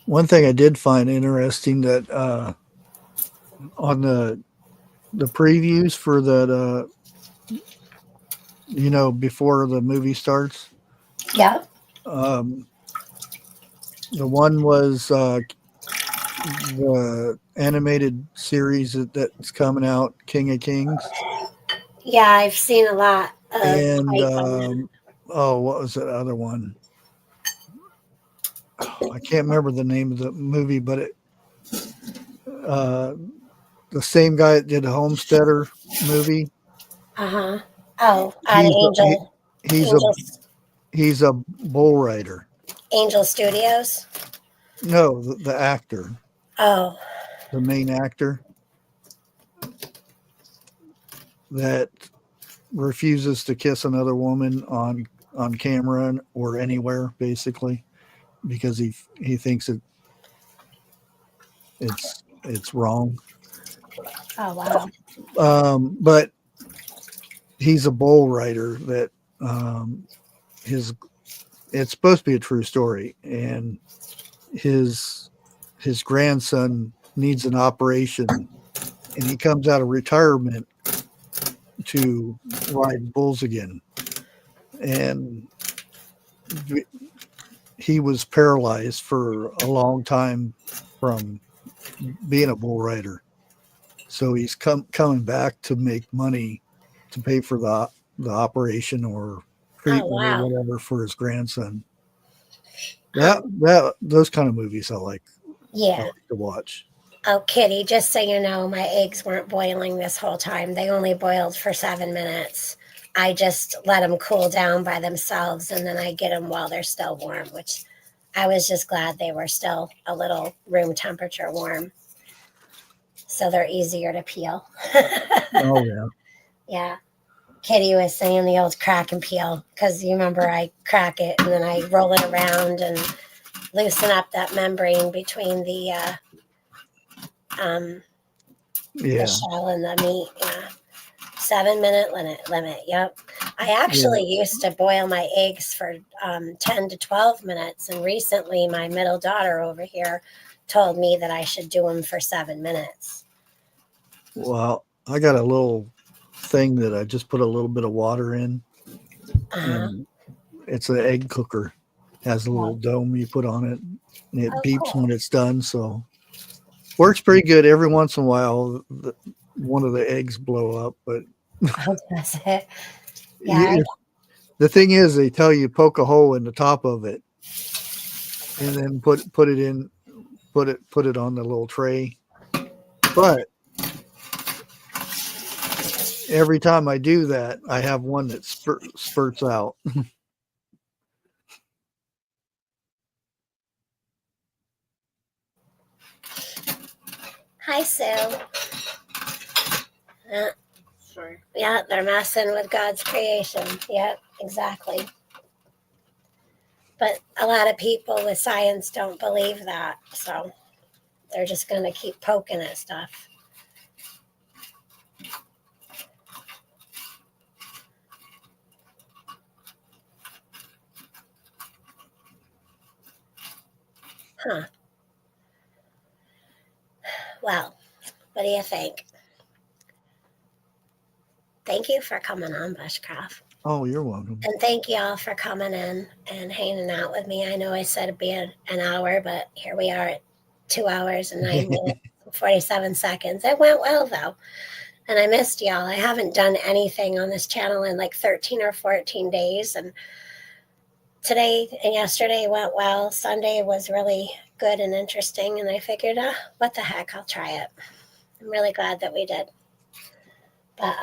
One thing I did find interesting that on the previews for that, before the movie starts. Yeah. The one was the animated series that's coming out, King of Kings. Yeah, I've seen a lot. And what was that other one? I can't remember the name of the movie, but the same guy that did the Homesteader movie. Oh, Angel. He's a bull rider. Angel Studios. No, the actor. Oh, the main actor that refuses to kiss another woman on camera or anywhere, basically, because he thinks it's wrong. Oh wow. But he's a bull rider that it's supposed to be a true story, and his grandson needs an operation, and he comes out of retirement to ride bulls again, and he was paralyzed for a long time from being a bull rider. So he's coming back to make money to pay for the operation or treatment or whatever for his grandson. Those kind of movies I like. Yeah. I like to watch. Oh, Kitty, just so you know, my eggs weren't boiling this whole time. They only boiled for 7 minutes. I just let them cool down by themselves, and then I get them while they're still warm, which I was just glad they were still a little room temperature warm. So they're easier to peel. Oh yeah. Yeah. Kitty was saying the old crack and peel because you remember I crack it and then I roll it around and loosen up that membrane between um, the Yeah. shell and the meat. Yeah. 7 minute limit. Yep. I Yeah. actually used to boil my eggs for 10 to 12 minutes. And recently, my middle daughter over here told me that I should do them for 7 minutes. Well, I got a little thing that I just put a little bit of water in, Uh-huh. and it's an egg cooker. Has a little dome you put on it, and it Oh, beeps cool. when it's done. So works pretty good. Every once in a while, one of the eggs blow up, but That's it. Yeah. you, the thing is, they tell you poke a hole in the top of it, and then put it in, put it on the little tray. But every time I do that, I have one that spurts out. Hi, Sue. Sorry. Yeah, they're messing with God's creation. Yep, exactly. But a lot of people with science don't believe that. So they're just going to keep poking at stuff. Huh. Well, what do you think? Thank you for coming on, Bushcraft. Oh, you're welcome. And thank you all for coming in and hanging out with me. I know I said it'd be an hour, but here we are at 2 hours and 9 minutes, 47 seconds. It went well, though. And I missed y'all. I haven't done anything on this channel in like 13 or 14 days. And today and yesterday went well. Sunday was really good and interesting. And I figured, what the heck, I'll try it. I'm really glad that we did. But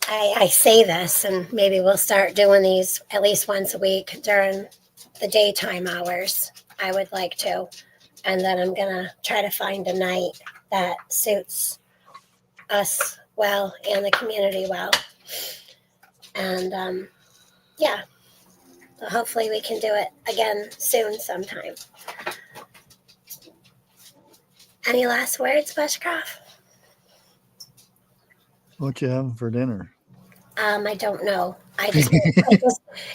I say this, and maybe we'll start doing these at least once a week during the daytime hours. I would like to. And then I'm going to try to find a night that suits us well and the community well. And yeah, so hopefully we can do it again soon sometime. Any last words, Bushcraft? What you having for dinner? I don't know.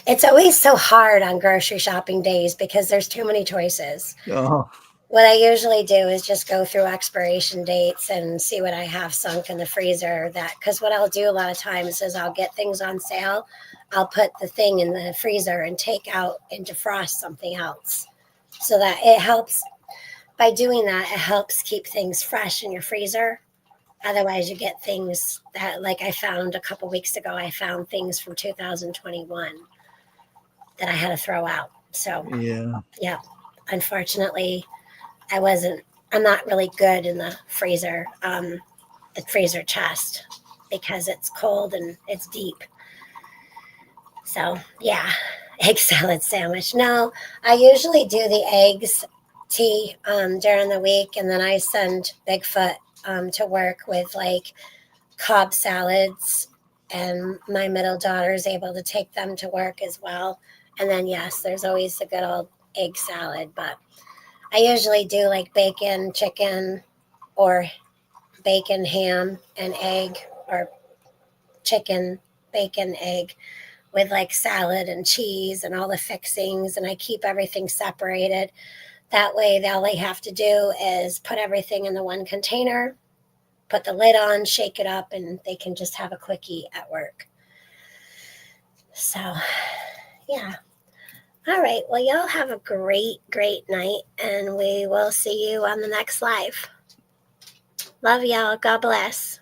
It's always so hard on grocery shopping days because there's too many choices. Oh, What I usually do is just go through expiration dates and see what I have sunk in the freezer. Because what I'll do a lot of times is I'll get things on sale. I'll put the thing in the freezer and take out and defrost something else. So that it helps. By doing that, it helps keep things fresh in your freezer. Otherwise, you get things that, like I found a couple weeks ago, I found things from 2021 that I had to throw out. So, yeah. Unfortunately, I'm not really good in the freezer chest because it's cold and it's deep. So, yeah, egg salad sandwich. No, I usually do the eggs tea during the week, and then I send Bigfoot to work with like Cobb salads, and my middle daughter is able to take them to work as well. And then, yes, there's always the good old egg salad, but I usually do like bacon, chicken, or bacon, ham, and egg, or chicken, bacon, egg with like salad and cheese and all the fixings. And I keep everything separated. That way, all they have to do is put everything in the one container, put the lid on, shake it up, and they can just have a quickie at work. So, yeah. All right. Well, y'all have a great, great night, and we will see you on the next live. Love y'all. God bless.